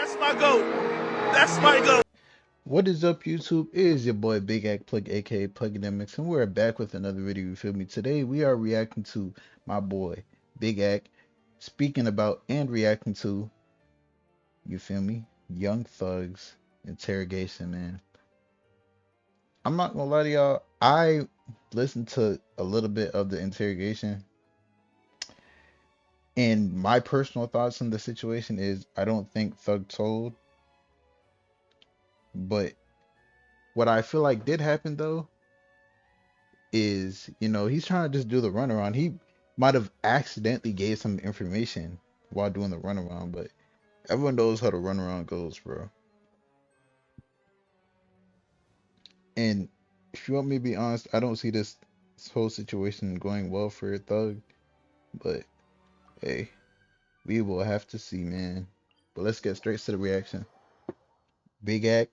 That's my goat. That's my goat. What is up, YouTube? It is your boy Big Act Plug, aka Plugademiks, and we're back with another video. You feel me? Today we are reacting to my boy Big Act speaking about and reacting to, you feel me, Young Thug's interrogation. Man, I'm not gonna lie to y'all. I listened to a little bit of the interrogation, and my personal thoughts on the situation is I don't think Thug told, but what I feel like did happen though is, he's trying to just do the runaround. He might have accidentally gave some information while doing the runaround, but everyone knows how the runaround goes, bro. And if you want me to be honest, I don't see this whole situation going well for Thug, but hey, we will have to see, man. But let's get straight to the reaction. Big Act,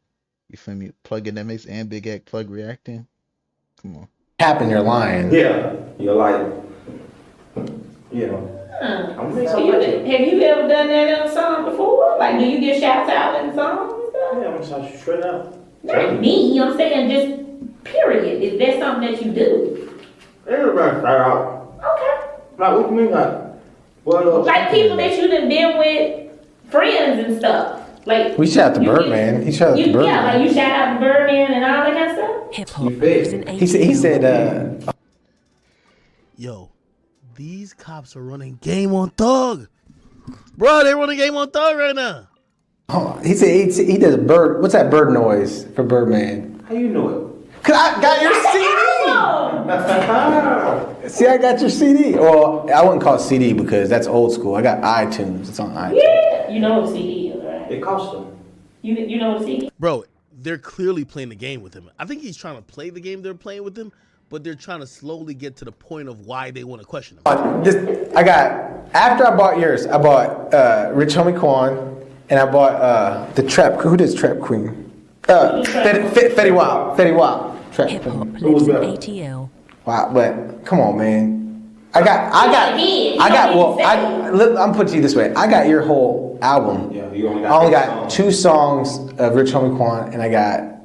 you feel me? Plugademiks and Big Act Plug reacting. Come on. Happen, you're lying. Yeah, you're like, you know. So have you ever done that in a song before? Like, do you get shouts out in songs and stuff? Yeah, I'm gonna shout you straight out. Not me, I'm saying just period. Is that something that you do? Everybody shout out. Okay. Like, what you mean, like people that you done been with, friends and stuff. Like we shout out the Birdman. He shouted out the Birdman. Yeah, like you shout out the Birdman and all that kind of stuff. Hip hop. He said, Yo, these cops are running game on Thug. Bro, they running game on Thug right now. oh, he said he did a bird. What's that bird noise for Birdman? How you know it? Cause I got your CD. See, I got your CD. Well, I wouldn't call it CD because that's old school. I got iTunes. It's on iTunes. Yeah, you know what a CD is, right? It cost them. You know what a CD? Bro, they're clearly playing the game with him. I think he's trying to play the game they're playing with him, but they're trying to slowly get to the point of why they want to question him. After I bought yours, I bought Rich Homie Quan, and I bought the Trap. Who does Trap Queen? Fetty Wap. Fetty Wap. Hip hop lives in ATL. Wow, but come on, man. I'm putting it this way. I got your whole album. Yeah, you only got I only got 2 songs of Rich Homie Quan, and I got.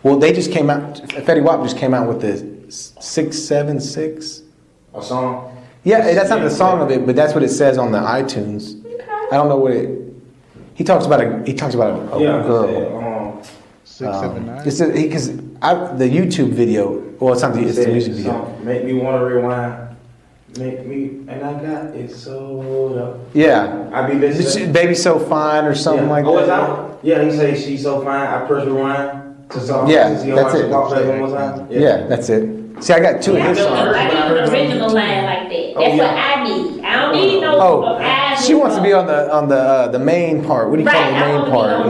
Well, they just came out. Fetty Wap just came out with the 676. A song? Yeah, that's not the song of it, but that's what it says on the iTunes. I don't know what it. He talks about a girl. 679. Because the YouTube video. Well, it's not the music video. Make me want to rewind. Make me, and I got it sold up. Yeah. I be listening. Baby So Fine or something like that. Oh, is that? Yeah, he say she's so fine. I press rewind to song. Yeah, that's it. One more time. Yeah, that's it. See, I got 2 of his songs. I need an original line like that. That's what I need. I don't need no. She wants to be on the main part. What do you call the main part?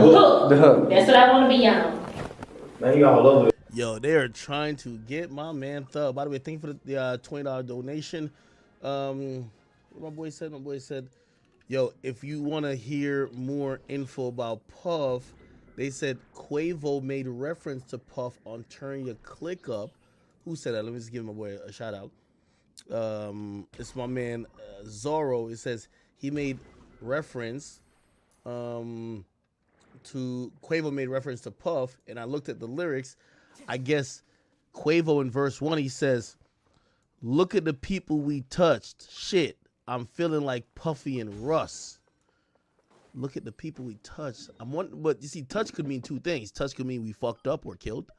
The hook. That's what I want to be on. Man, you all over it. Yo, they are trying to get my man Thug. By the way, thank you for the $20 donation. What my boy said, yo, if you want to hear more info about Puff, they said Quavo made reference to Puff on Turn Your Click Up. Who said that? Let me just give my boy a shout out. It's my man Zorro. It says he made reference to Quavo made reference to Puff, and I looked at the lyrics. I guess Quavo in verse 1, he says, "Look at the people we touched. Shit, I'm feeling like Puffy and Russ." Look at the people we touched. But you see, touch could mean 2 things. Touch could mean we fucked up or killed,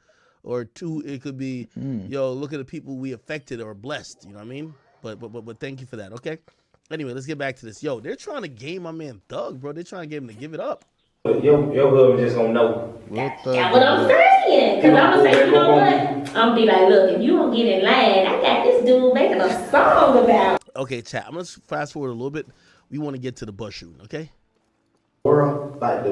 or 2, it could be, yo, look at the people we affected or blessed. You know what I mean? But thank you for that. Okay. Anyway, let's get back to this. Yo, they're trying to game my man Thug, bro. They're trying to get him to give it up. Your hood just gonna know. That's what I'm saying. Because I'm going to say, you know what? I'm going to be like, look, if you don't get in line, I got this dude making a song about. Okay, chat. I'm going to fast forward a little bit. We want to get to the bus shooting, okay? World, like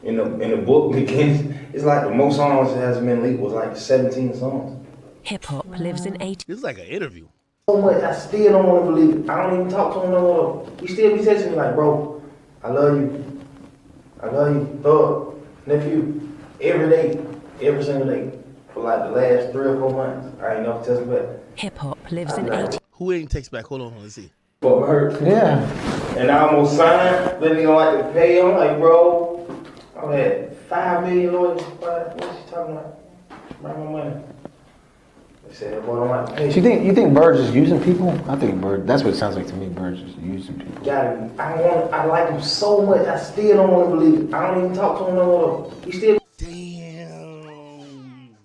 in the book begins, it's like the most songs that has been leaked was like 17 songs. Hip hop lives in ATL. This is like an interview. So much, I still don't want to believe it. I don't even talk to him no more. He still be texting me like, bro, I love you. I love you, Thug, nephew, every day, every single day, for like the last 3 or 4 months. I ain't never text him back. Hip hop lives in ATL. Who ain't text back? Hold on, let's see. But hurt. Yeah. And I almost signed, then they don't like to pay him. Like, bro, I had 5 million lawyers. What's she talking about? Bring my money. They said that boy don't like to pay. So you think Bird is using people? I think Bird. That's what it sounds like to me. Bird is using people. Gotta be. I like him so much. I still don't want to believe it. I don't even talk to him no more. He still. Damn.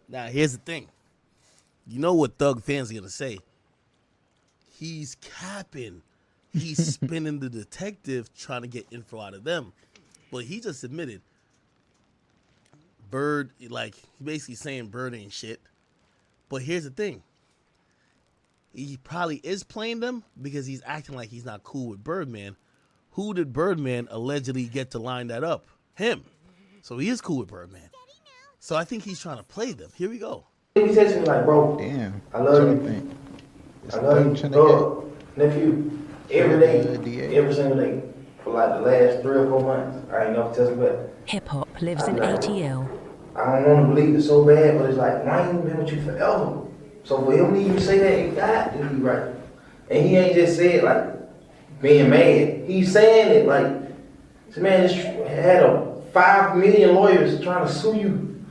Now here's the thing. You know what Thug fans are gonna say? He's capping. He's spinning the detective trying to get info out of them. But he just admitted Bird, like, he basically saying Bird ain't shit. But here's the thing. He probably is playing them because he's acting like he's not cool with Birdman. Who did Birdman allegedly get to line that up? Him. So he is cool with Birdman. So I think he's trying to play them. Here we go. He texted me like, bro, Damn. I love What you. think? I love you, dog, nephew. Every day, every single day, for like the last 3 or 4 months. I ain't never tested back. Hip hop lives in ATL. I don't want to believe it so bad, but it's like, I ain't been with you forever. So for him to even say that, it got to be right. And he ain't just said like being mad. He's saying it like, this man just had 5 million lawyers trying to sue you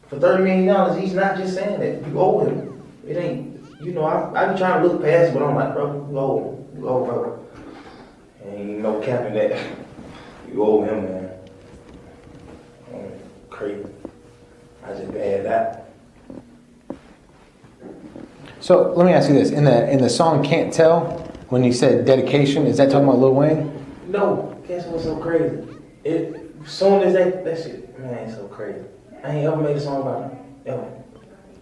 for $30 million. He's not just saying that. You owe him. It ain't, you know, I be trying to look past it, but I'm like, bro, you owe him. You owe him, bro. Ain't no capping that. You owe him, man. Crazy. I just bad that. So let me ask you this: in the song "Can't Tell," when you said dedication, is that talking about Lil Wayne? No, guess what's so crazy? As soon as that shit, man, it's so crazy. I ain't ever made a song about him. Ever.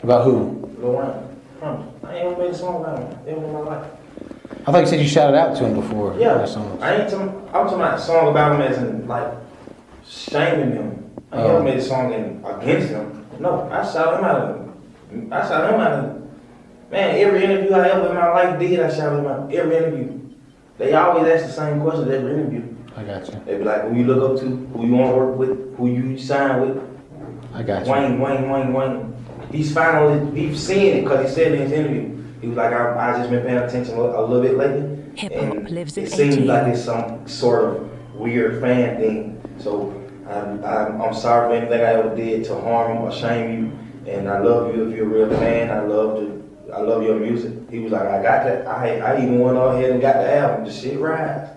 About who? Lil Wayne. I ain't ever made a song about him. Ever in my life. I thought you said you shouted out to him before. Yeah. Songs. I'm talking about a song about him as in like shaming him. I ain't ever made a song against him. No, I shouted him out. Man, every interview I ever in my life did, I shouted him out. Every interview. They always ask the same questions every interview. I got you. They be like, who you look up to, who you want to work with, who you sign with. I got you. Wayne. He's seeing it because he said in his interview. He was like, I just been paying attention a little bit lately. Hip hop lives in it seems ATL. like it's some sort of weird fan thing. So I'm sorry for anything I ever did to harm or shame you. And I love you if you're a real fan. I love your music. He was like, I got that. I even went on ahead and got the album. The shit rides.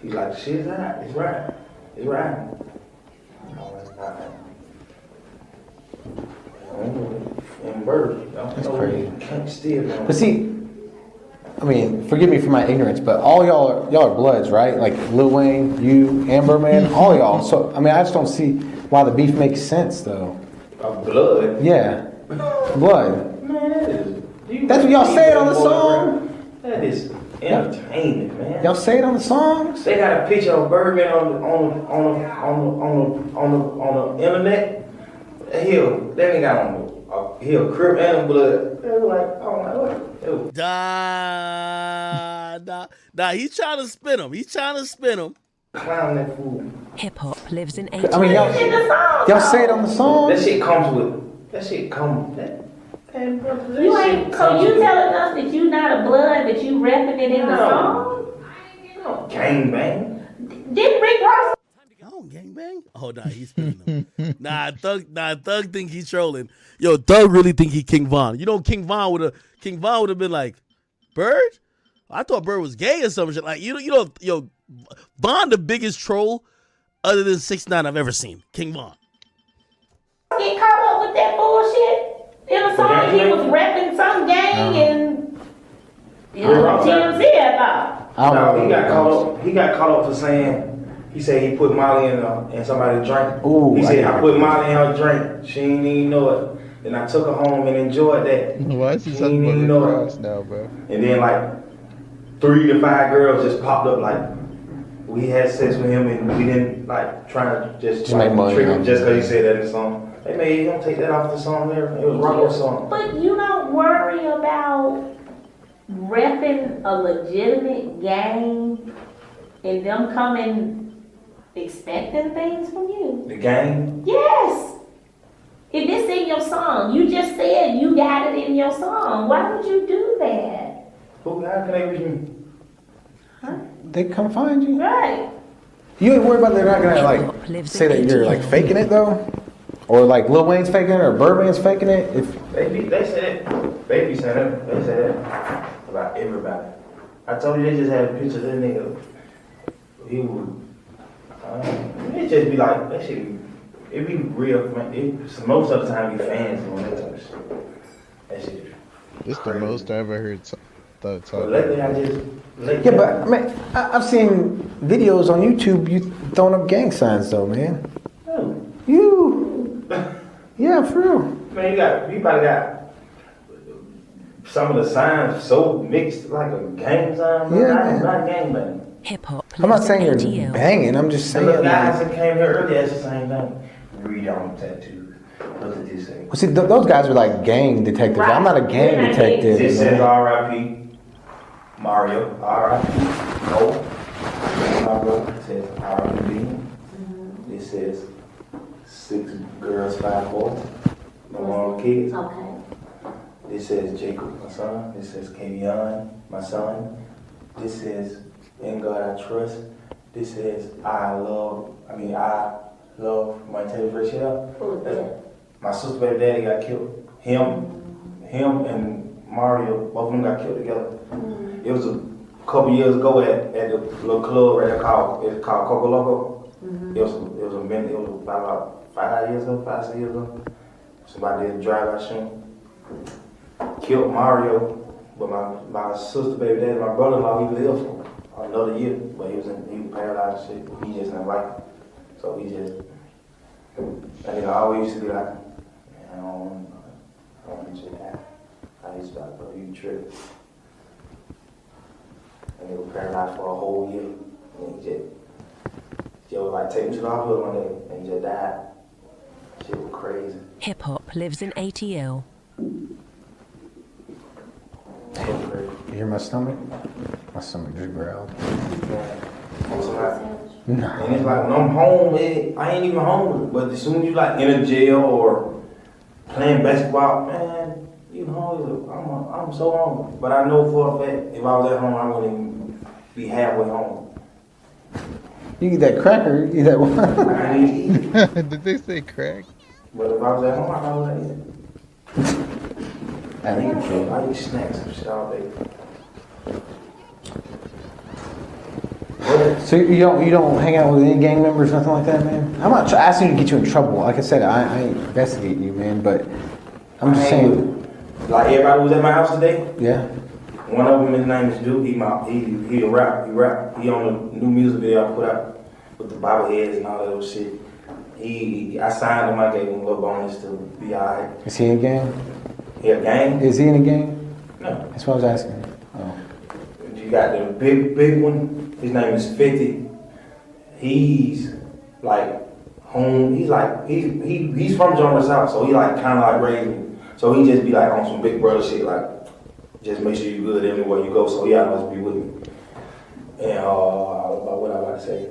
He's like, the shit's right. It's right. It's right. No, it's not. And Bird. That's crazy. Can't steal. But see, I mean, forgive me for my ignorance, but all y'all are Bloods, right? Like Lil Wayne, you, and Birdman, all y'all. So I mean, I just don't see why the beef makes sense, though. Blood. Yeah, blood. Man, That's what y'all said on the song. That is entertainment, man. Y'all say it on the songs. They got a picture of Birdman on the internet. They ain't got on he'll crip and a blood. They were like, oh my lord. Nah, he's trying to spin him. Clown that fool. Hip hop lives in I ATL. mean, In the song. y'all say it on the song. That shit comes with. That shit comes. Man, bro, that You shit ain't, so comes you with- telling us that you not a blood, but you repping it in the No. song? Gang bang. Didn't Rick Ross? Oh, gangbang? Oh, nah, he's spinning them. Thug think he's trolling. Yo, Thug really think he King Von. You know, King Von would have been like, Bird? I thought Bird was gay or some shit. Like, yo, Von the biggest troll other than 6ix9ine I've ever seen. King Von. Get caught up with that bullshit? In the song, he was repping some gang and TMZ, I thought. I don't No, know. he got caught up for saying. He said he put Molly in somebody's drink. Ooh, he I said I didn't put Molly in her drink. She didn't even know it. Then I took her home and enjoyed that. Why is he She talking didn't even about know Rick it. Ross now, bro? And then like 3 to 5 girls just popped up like we had sex with him and we didn't like trying to just make money trick on him it. just because he said that in the song. They made him take that off the song and everything. It was Rocco's song. But you don't worry about repping a legitimate gang and them coming expecting things from you. The gang. Yes. If it's in your song, you just said you got it in your song. Why would you do that? Who? How can they reach me? They come find you. Right. You ain't worried about they're not gonna Hip-hop like lives say in that you're like ATL. faking it though, or like Lil Wayne's faking it or Birdman's faking it. If They say that. They be saying that. They say that about everybody. I told you they just had a picture of that nigga. He would. It just be like that shit. It be real. Most of the time, be fans on that type of shit. That shit. This the most I ever heard But talk. lately, I just. yeah, but I mean, I've seen videos on YouTube you throwing up gang signs though, man. Oh. You, yeah, for real. Man, you probably got some of the signs so mixed like a gang sign. Yeah, Man, man. not gang bang. Hip-hop I'm not lives saying in you're ATL. banging. I'm just Some saying. of the guys Like, that came here earlier, that's the same thing. Read on tattoos. Look at this thing. well, see, those guys are like gang detectives. I'm not a gang Right. detective. This says man. R.I.P. Mario. R.I.P. Oh, my brother. It says R.I.P. This says 6 girls, 5 boys. No more kids. Okay. This says Jacob, my son. This says Kavion, my son. This says In God I Trust. This says I love my Taylor Freshest. Who is that? My sister baby daddy got killed. Him and Mario, both of them got killed together. It was a couple years ago at the little club right there called Coco Loco. It was about 5 years ago, 6 years ago. Somebody did a drive-by shooting. Killed Mario, but my sister baby daddy, my brother-in-law, he lived for another year, but he was paralyzed and shit. He just didn't like it. So he just, I always used to be like, man, I don't want you to happen. I used to be like, bro, you tripping. And he was paralyzed for a whole year. And he was like, take him to the hospital one day, and he just died. Shit was crazy. Hip-hop lives in ATL. Shit was crazy. You hear my stomach? My stomach just growled. And so like, No. and it's like when I'm home, I ain't even hungry. But as soon as you like in a jail or playing basketball, man, you hungry. I'm so hungry. But I know for a fact, if I was at home, I wouldn't even be halfway home. You eat that cracker, you eat that one. I ain't eat. Did they say crack? But if I was at home, I probably wouldn't eat. I think it's true. I eat snacks and shit all day. So you don't hang out with any gang members, nothing like that, man? I'm not asking you to get you in trouble. Like I said, I ain't investigating you, man. But I'm just saying, Like everybody was at my house today. yeah. One of them, his name is Duke. He a rap. He rap. He on the new music video I put out with the bobbleheads and all that little shit. I signed him. I gave him a little bonus to be alright. Is he in a gang? He a gang? Is he in a gang? No. That's what I was asking. Oh. You got the big one. His name is 50. He's like home. He's like he's from John South, so he like kind of like raised me. So he just be like on some big brother shit, like just make sure you good everywhere you go. So he always be with me. And about what I about to say,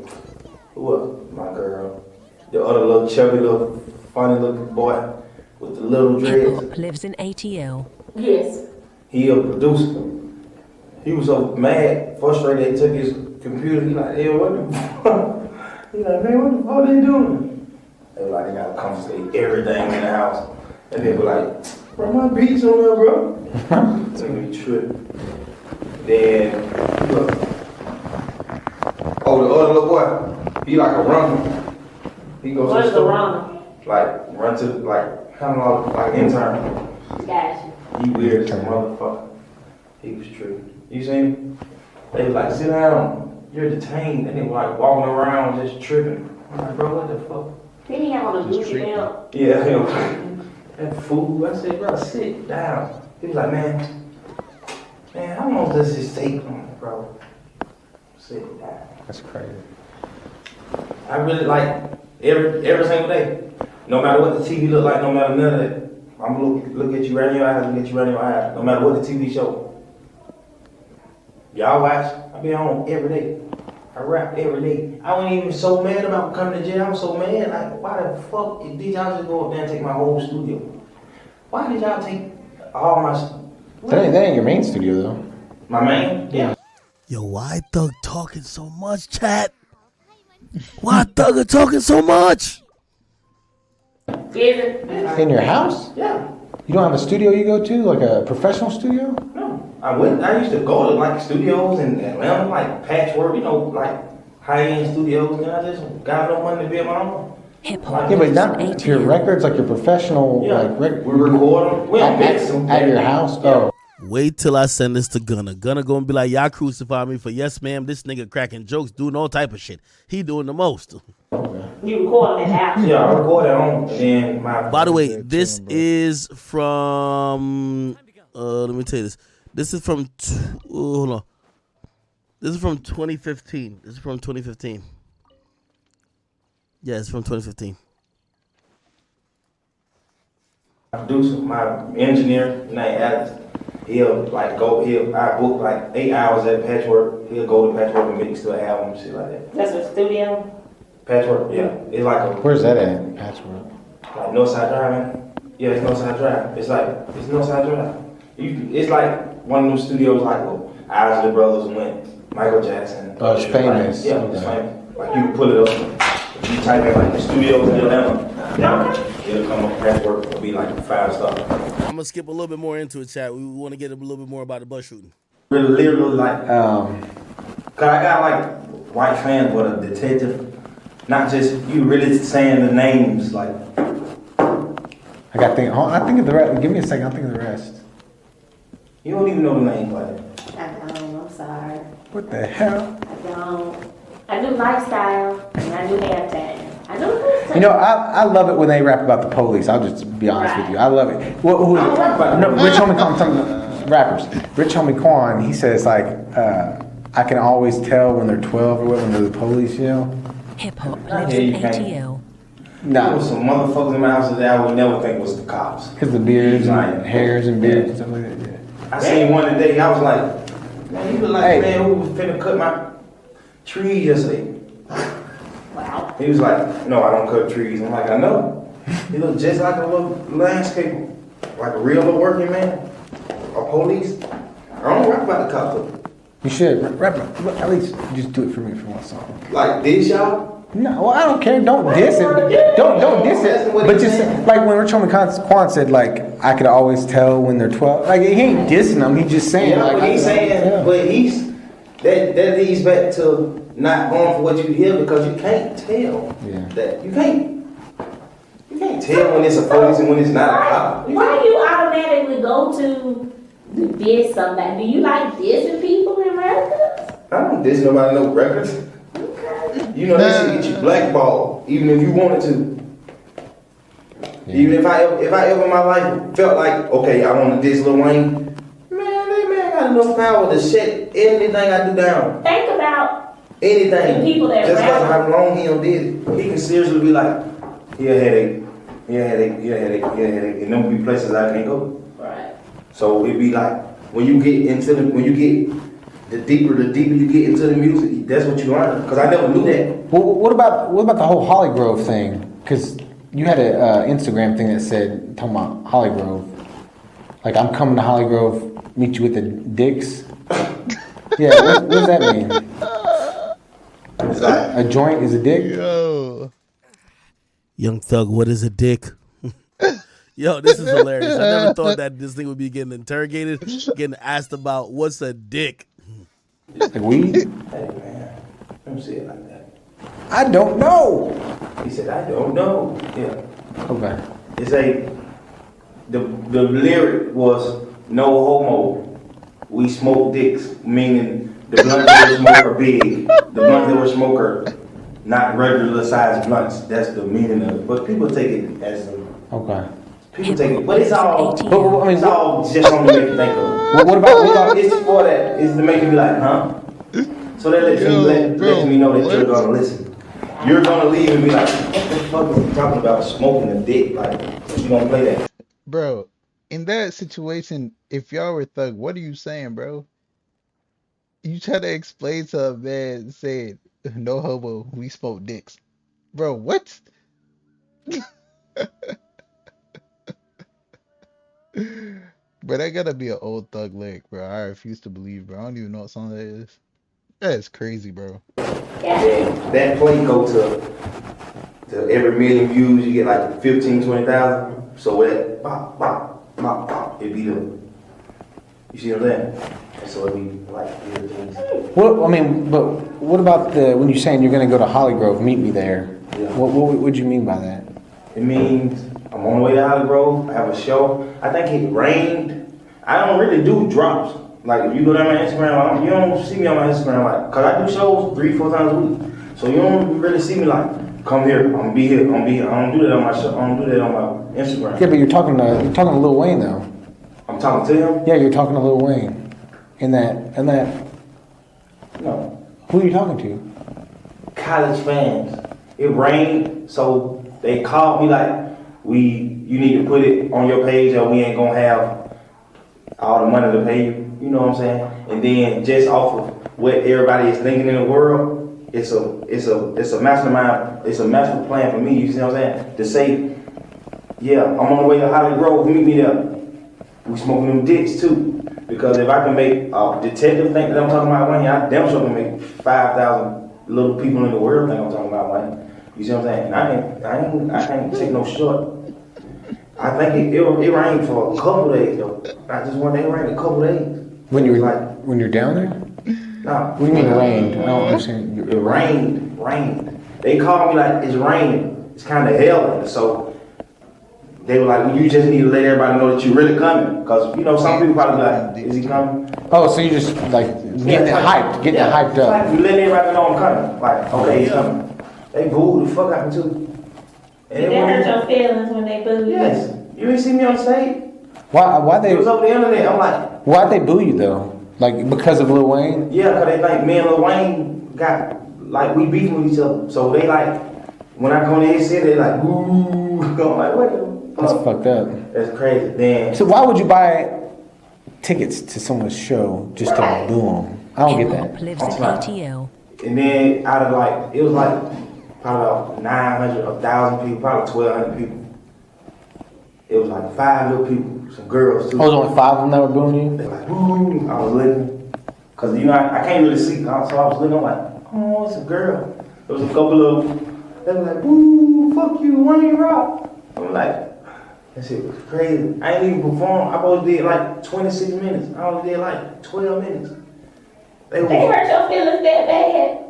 who else? My girl, the other little chubby little funny looking boy with the little dreads. Hip-hop lives in ATL. Yes. He a producer. He was so mad, frustrated, they took his computer. He like, hey, what the fuck? He like, man, what the fuck they doing? They were like, they gotta confiscate everything in the house. And they were like, bro, my beats on there, bro. So we tripped. Then, look. Oh, the other little boy, he like a runner. He goes What to is the the store. runner? Like, run to, like, kind of like intern. Gotcha. He weird as a motherfucker. He was tripping. You see him? They was like, sit down. You're detained. And they were like walking around just tripping. I'm like, bro, what the fuck? Then he have on a Just Gucci treat belt. Yeah, him. That fool. I said, bro, sit down. He was like, man, how long does this take? I'm like, bro, sit down. That's crazy. I really like every single day. No matter what the TV look like, no matter none of that. I'm gonna look at you right in your eyes, look at you right in your eyes. No matter what the TV show. Y'all watch, I be on every day. I rap every day. I wasn't even so mad about coming to jail. I was so mad. Like, why the fuck did y'all just go up there and take my whole studio? Why did y'all take all my stuff? That ain't your main studio though. My main? Yeah. Yo, why Thug talking so much, chat? Why Thug talking so much? Is it? In your house? Yeah. You don't have a studio you go to, like a professional studio? No. I used to go to like studios in Atlanta, like Patchwork, you know, like high-end studios, and I just got no money to build my own. Hip hop Yeah, but lives not in for your ATL. records, like your professional, Yeah. like record. We record them. We don't mix them. At your house? Yeah. Oh. Wait till I send this to Gunna. Gunna gonna be like, y'all crucify me for yes, ma'am. This nigga cracking jokes, doing all type of shit. He doing the most. You recording that out? Yeah, I record at home, and then my. By the way, Good this chilling, bro. is from. Let me tell you this. This is from. Hold on. This is from 2015. This is from 2015. Yeah, it's from 2015. My producer, my engineer, named Alex, I book like 8 hours at Patchwork. He'll go to Patchwork and mix to an album, shit like that. That's a studio? Patchwork, yeah. It's like Where's that at? Patchwork. like Northside Drive, man. Yeah, it's Northside Drive. It's Northside Drive. It's like one of those studios like Isley Brothers went, Michael Jackson. Oh, it's famous. Like, yeah, it's famous. Like you can pull it up. If you type in like the studios in Atlanta, it'll come up. Patchwork. It'll be like 5 star. I'm gonna skip a little bit more into it, chat. We want to get a little bit more about the bus shooting. Literally like, cause I got like white fans, but a detective. Not just you really saying the names like. I got think. I think of the rest. Give me a second. I'll think of the rest. You don't even know the names like that. I don't, I'm sorry. What the hell? I don't. I do lifestyle and I do halftime. I do halftime. You know, I love it when they rap about the police. I'll just be honest with you. I love it. Who is I don't rap about it? No, it. Rich Homie Quan, some rappers. Rich Homie Quan, he says like, I can always tell when they're 12 or what, when they're the police, you know? Hip hop lives Yeah, in you can. ATL. There was Nah, some motherfuckers in my house that I would never think was the cops. because the beards Like, and hairs and beards and stuff like that. Yeah. I seen one today. I was like, man, you look like Hey. the man who was finna cut my trees yesterday. Wow. He was like, no, I don't cut trees. I'm like, I know. He looked just like a little landscaper, like a real little working man, or police. I don't rap about the cops though. You should rap. At least just do it for me for one song. Like this, y'all. No, well, I don't care. Don't diss it. Don't diss it. But just like when Rich Homie Quan said, like, I could always tell when they're 12. Like, he ain't dissing them. He's just saying, Yeah, like, but he's saying, yeah. but that leads back to not going for what you hear because you can't tell Yeah. that you can't tell when it's a police and when it's not a cop. Why do you automatically go to diss somebody? Do you like dissing people in records? I don't diss nobody no records. Okay. You know that shit get you blackballed, even if you wanted to. Even if I ever in my life felt like, okay, I want to diss Lil Wayne, man, that man got enough power to shut anything I do down. Think about Anything. The people that just because rap. of how long he done did it. He can seriously be like, he a headache, he a headache, he a headache, he a headache. And them be places I can't go. right. So it be like, when you get the deeper you get into the music, that's what you learn. Because I never knew that. Well, what about the whole Holly Grove thing? Because you had an Instagram thing that said, talking about Holly Grove. Like, I'm coming to Holly Grove, meet you with the dicks. Yeah, what does that mean? A joint is a dick? Yo. Young Thug, what is a dick? Yo, this is hilarious. I never thought that this thing would be getting interrogated, getting asked about what's a dick. Like weed? Hey man, don't say it like that. I don't know. He said, I don't know. Yeah. Okay. It's the lyric was no homo. We smoke dicks, meaning the blunts they were smoke are big. The blunts they were smoke are not regular sized blunts. That's the meaning of it. But people take it as Okay. people take it. But it's all But, I mean, it's all just something to make you think of. what about It's for that. It's to make you be like, huh? So that lets me know that you're gonna listen. You're gonna leave and be like, what the fuck is he talking about smoking a dick? Like, you gonna play that? Bro, in that situation, if y'all were Thug, what are you saying, bro? You try to explain to a man saying, no homo, we smoke dicks. Bro, what? Bro, that gotta be an old thug lick, bro. I refuse to believe, bro. I don't even know what song that is. That is crazy, bro. Then that play go to every million views, you get like 15, 20,000. So with that, bop, bop, bop, bop, it be the, you see what I'm saying? And so it be like, Well, I mean, but what about when you're saying you're going to go to Holly Grove, meet me there? Yeah. What would you mean by that? it means I'm on the way to Holly Grove, I have a show. I think it rained. I don't really do drops. Like if you go down my Instagram, you don't see me on my Instagram like, cause I do shows 3-4 times a week. So you don't really see me like, come here, I'm gonna be here, I'm gonna be here. I don't do that on my show, I don't do that on my Instagram. Yeah, but you're talking to Lil Wayne though. I'm talking to him? Yeah, you're talking to Lil Wayne. In that. No. Who are you talking to? College fans. It rained, so they called me like, you need to put it on your page or we ain't gonna have all the money to pay you. You know what I'm saying? And then just off of what everybody is thinking in the world, it's a mastermind, it's a master plan for me, you see what I'm saying? To say, yeah, I'm on the way to Holly Grove, meet me there. We smoking them dicks too. Because if I can make a detective think that I'm talking about Wayne, I damn sure can make 5,000 little people in the world think I'm talking about Wayne. You see what I'm saying? And I can't take no short. I think it rained for a couple days though. Not just one day, it rained a couple days. When you're down there? Nah. What do you mean rained? I don't understand. It rained. They called me like, it's raining. It's kind of hailing. So they were like, well, you just need to let everybody know that you're really coming. Because, you know, some people probably like, is he coming? Oh, so you just like getting it hyped up. Like, you letting everybody know I'm coming. Like, okay, he's coming. They booed the fuck out of me too. And Did that hurt your feelings when they booed you? Yes. You didn't see me on stage? Why they? It was over the internet. I'm like, why'd they boo you though? Like because of Lil Wayne? yeah, because they think me and Lil Wayne got, like, we beefing with each other. So they like, when I come to his city, they like, boo. I'm like, what the fuck? That's fucked up. That's crazy. Then, So why would you buy tickets to someone's show just to boo them? I don't get Hip-hop that. lives in ATL. and then out of like, it was like probably about 900, 1,000 people, probably 1,200 people. It was like 5 little people, some girls too. Oh, there's only 5 of them that were booing you? They like, boo. I was looking. Cause you know, I can't really see. So I was looking, I'm like, oh, it's a girl. There was a couple of, they were like, boo, fuck you, Wayne Rock. I'm like, that shit was crazy. I ain't even perform. I only did like 26 minutes. I only did like 12 minutes. They hurt your feelings that bad?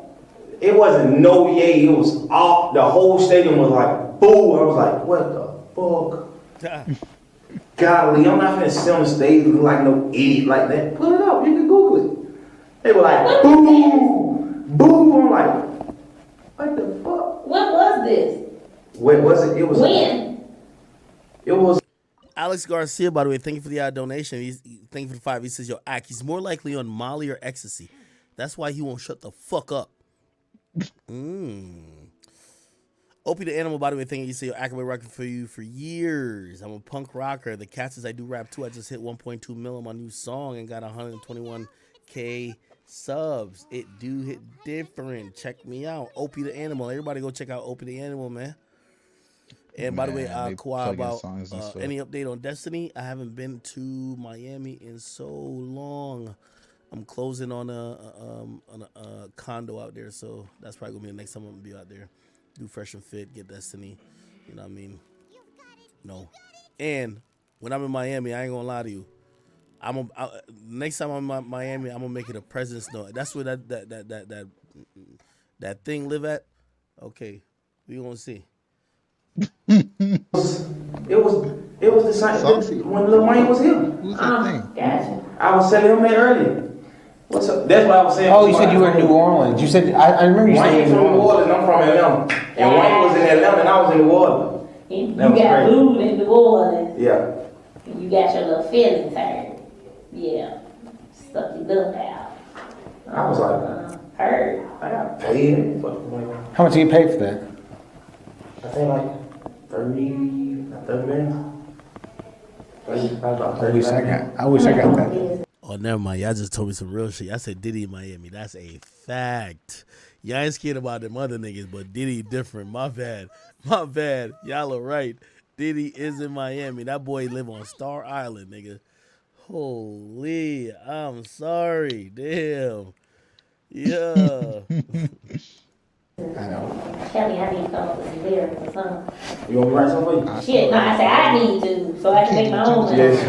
It wasn't no yay. It was all, the whole stadium was like, boo. I was like, what the fuck? Golly, I'm not finna sit on the stage looking like no idiot like that. Put it up. You can Google it. They were like, boo, boo. I'm like, what the fuck? What was this? What was it? It was. When? It was. Alex Garcia, by the way, thank you for the donation. Thank you for the 5. He says, yo, Ak, he's more likely on Molly or ecstasy. That's why he won't shut the fuck up. Opie the Animal, by the way, thank you. He said, yo, Ak, I've been rocking for you for years. I'm a punk rocker. The cat says I do rap too. I just hit 1.2 mil on my new song and got 121K subs. It do hit different. Check me out. Opie the Animal. Everybody go check out Opie the Animal, man. And by the way, Kawhi, about any update on Destiny? I haven't been to Miami in so long. I'm closing on a condo out there, so that's probably gonna be the next time I'm gonna be out there. Do Fresh and Fit, get Destiny. You know what I mean? No. And when I'm in Miami, I ain't gonna lie to you. Next time I'm in Miami, I'm gonna make it a presence note. That's where that thing live at. Okay, we gonna see. It was the same when Lil Wayne was here. Who's that thing? Gotcha. I was telling him that earlier. What's up? That's what I was saying. Oh, you said you were in New Orleans. You said I remember you saying Wayne from New Orleans. I'm from Atlanta, and Wayne was in Atlanta, and I was in New Orleans. You That was got crazy. booed in New Orleans. Yeah. You got your little feelings hurt. Yeah. Stuck your lip out. I was like, Hurt. I got paid. Fucking Wayne. How much did you pay for that? I think like 30 minutes. I wish I got that. Oh, never mind. Y'all just told me some real shit. I said Diddy in Miami. That's a fact. Y'all ain't scared about them other niggas, but Diddy different. My bad. Y'all are right. Diddy is in Miami. That boy live on Star Island, nigga. Holy, I'm sorry. Damn. Yeah. I know. Kelly, I need to come up with some lyrics or something. You want me to write something for you? Shit, no, I said I need to, so I can make my own lyrics.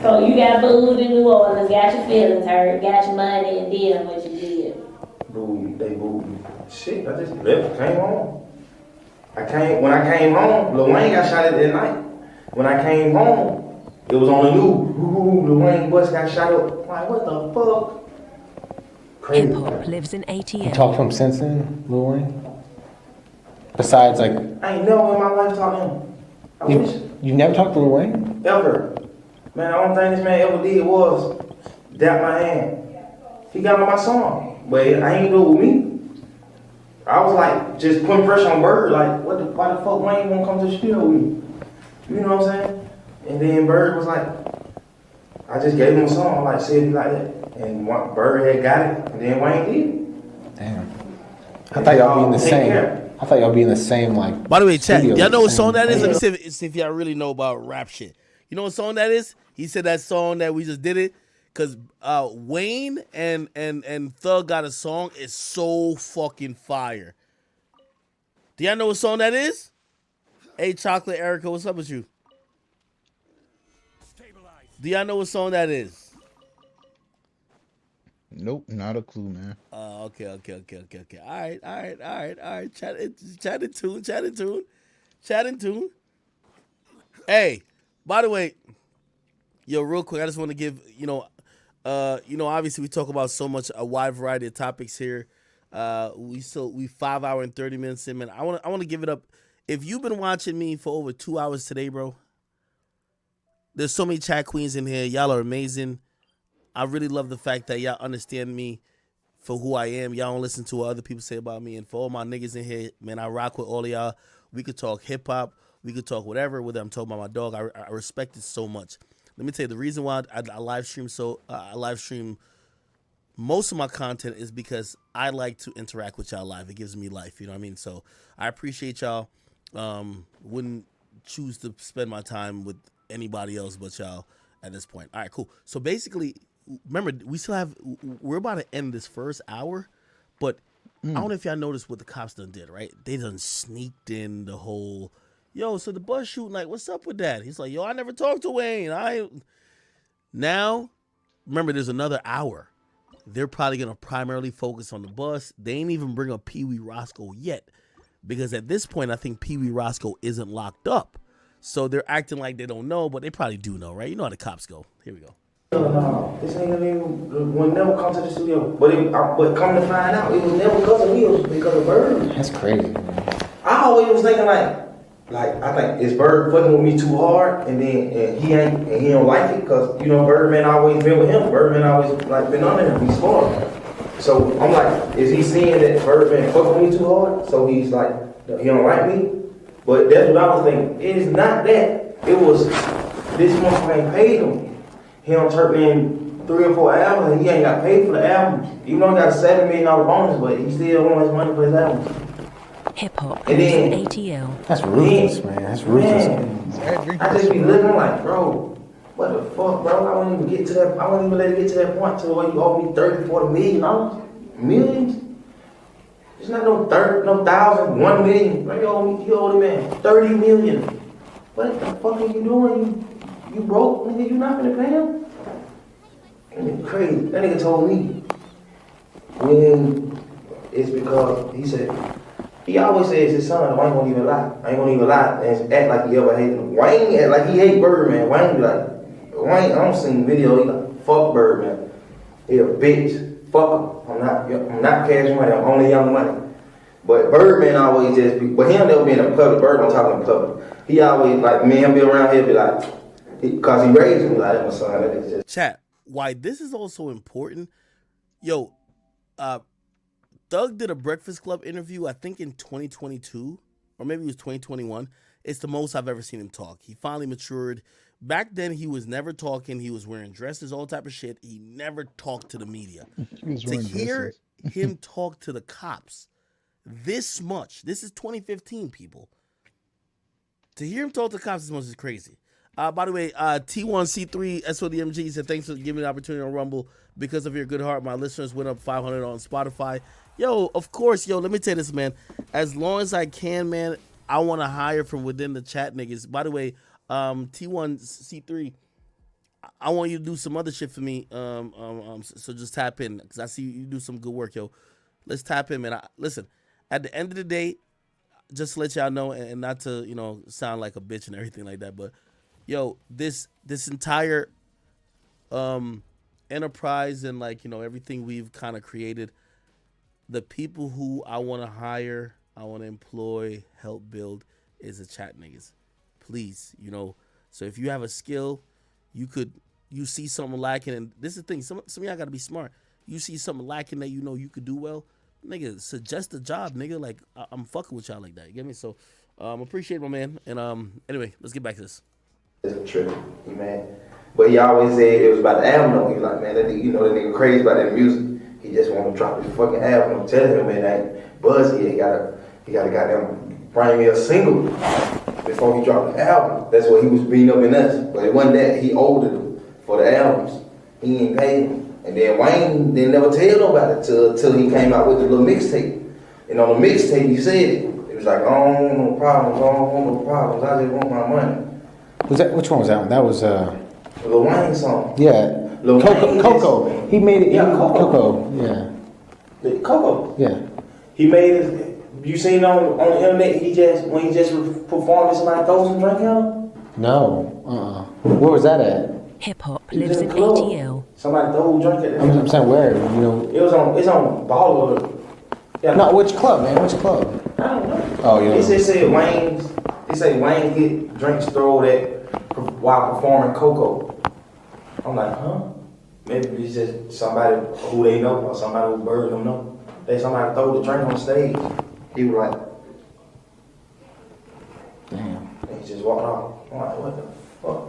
So you got booed in New Orleans, got your feelings hurt, got your money, and did what you did. They booed me. Shit, I just left, came home. When I came home, Lil Wayne got shot at that night. When I came home, it was on the news. Lil Wayne bus got shot up. I'm like, what the fuck? Crazy. Hip hop lives in You ATL. talked to him since then, Lil Wayne? Besides, like, I ain't never in my life talked to him. I wish. you never talked to Lil Wayne? Ever. Man, the only thing this man ever did was dap my hand. He got on my song, but I ain't do it with me. I was like, just putting pressure on Bird, like, why the fuck Wayne won't come to the studio with me? You know what I'm saying? And then Bird was like, I just gave him a song, like, said it like that. And Bird had got it, and then Wayne did. Damn. I thought y'all be in the same. I thought y'all be in the same, like. By the way, chat, studio y'all know what the song same- that is? Let me see if y'all really know about rap shit. You know what song that is? He said that song that we just did it. Cause Wayne and Thug got a song. It's so fucking fire. Do y'all know what song that is? Hey, Chocolate Erica, what's up with you? Do y'all know what song that is? Nope, not a clue, man. Okay. All right. Chat in tune. Hey, by the way, yo, real quick, I just want to give, obviously we talk about so much, a wide variety of topics here. We 5 hour and 30 minutes in, man. I want to give it up. If you've been watching me for over 2 hours today, bro, there's so many chat queens in here. Y'all are amazing. I really love the fact that y'all understand me for who I am. Y'all don't listen to what other people say about me. And for all my niggas in here, man, I rock with all of y'all. We could talk hip hop. We could talk whatever. Whether I'm talking about my dog, I respect it so much. Let me tell you, the reason why I live stream most of my content is because I like to interact with y'all live. It gives me life, you know what I mean? So I appreciate y'all. Wouldn't choose to spend my time with anybody else but y'all at this point. All right, cool. So basically, remember, we're about to end this first hour, but I don't know if y'all noticed what the cops done did, right? They done sneaked in the whole, yo, so the bus shooting, like, what's up with that? He's like, yo, I never talked to Wayne. Now, remember, there's another hour. They're probably going to primarily focus on the bus. They ain't even bring up Pee Wee Roscoe yet, because at this point, I think Pee Wee Roscoe isn't locked up. So they're acting like they don't know, but they probably do know, right? You know how the cops go. Here we go. No, this nigga would never come to the studio. But come to find out, it was never because of me, it was because of Bird. That's crazy, man. I always was thinking like I think is Bird fucking with me too hard, and he don't like it because Birdman always been with him. Birdman always like been under him. He's smart. So I'm like, is he seeing that Birdman fucking with me too hard? So he's like, he don't like me. But that's what I was thinking. It is not that. It was this motherfucker ain't paid him. He don't turn in 3 or 4 albums and he ain't got paid for the album. Even though he got a $7 million bonus, but he still wants his money for his albums. Hip hop And lives in then- ATL. That's ruthless, man. That's ruthless. Man, I just be looking like, bro, what the fuck, bro? I wouldn't even get to that. I wouldn't even let it get to that point to where you owe me $30, $40 million. Millions? It's not no 30, no thousand, 1 million. Bro, you owe the man 30 million. What the fuck are you doing? You broke, nigga, you not gonna pay him? That nigga crazy. That nigga told me when it's because he always says his son, I ain't gonna even lie. And act like he ever hated him. Wayne act like he hate Birdman. Wayne, I don't see video, he like, fuck Birdman. He a bitch. Fuck him. I'm not cash money, I'm only young money. But Birdman always just be, but him never be in the public. Bird don't talk in the public. He always like, me and be around here be like, because he raised me like, my son, that is just. Chat, why this is also important, yo, Thug did a Breakfast Club interview, I think in 2022, or maybe it was 2021. It's the most I've ever seen him talk. He finally matured. Back then, he was never talking. He was wearing dresses, all type of shit. He never talked to the media. To hear him talk to the cops this much, this is 2015, people. To hear him talk to the cops this much is crazy. By the way, T1C3 SODMG said thanks for giving me the opportunity on Rumble. Because of your good heart, my listeners went up 500 on Spotify. Yo, of course, let me tell you this, man. As long as I can, man, I want to hire from within the chat niggas. By the way, T1C3, I want you to do some other shit for me. So just tap in because I see you do some good work, yo. Let's tap in, man. Listen, at the end of the day, just to let y'all know, and not to sound like a bitch and everything like that, but yo, this entire enterprise and everything we've kind of created, the people who I want to hire, I want to employ, help build is the chat niggas. Please, So if you have a skill, you see something lacking, and this is the thing. Some of y'all gotta be smart. You see something lacking that you could do well, nigga. Suggest a job, nigga. Like I'm fucking with y'all like that. You get me? So appreciate my man. And anyway, let's get back to this. It's a trip, man. But he always said it was about the album though. He was like, man, that nigga crazy about that music. He just want to drop his fucking album. I'm telling him, man, that ain't buzz yet. He gotta goddamn bring me a single before he dropped the album. That's what he was beating up in us. But it wasn't that. He owed him for the albums. He ain't paid him. And then Wayne didn't never tell nobody till he came out with the little mixtape. And on the mixtape, he said it. It was like, I don't want no problems. I don't want no problems. I just want my money. Which one was that one? That was Lil Wayne song. Yeah. Lil Wayne Coco. He made it. Yeah, Coco. Yeah. Coco. Yeah. He made it. You seen on the internet? When he just performed, somebody throw some drink at him. No. Where was that at? Hip hop He was lives in in the club. ATL. Somebody throw a drink at him. I'm saying where? It's on Baller. Yeah. No, which club, man? Which club? I don't know. Oh, yeah. It said Wayne's. They say Wayne get drinks thrown at while performing Coco. I'm like, huh? Maybe it's just somebody who they know or somebody who bird don't know. Somebody throw the drink on stage. He was like, Damn. and he just walked off. I'm like, what the fuck?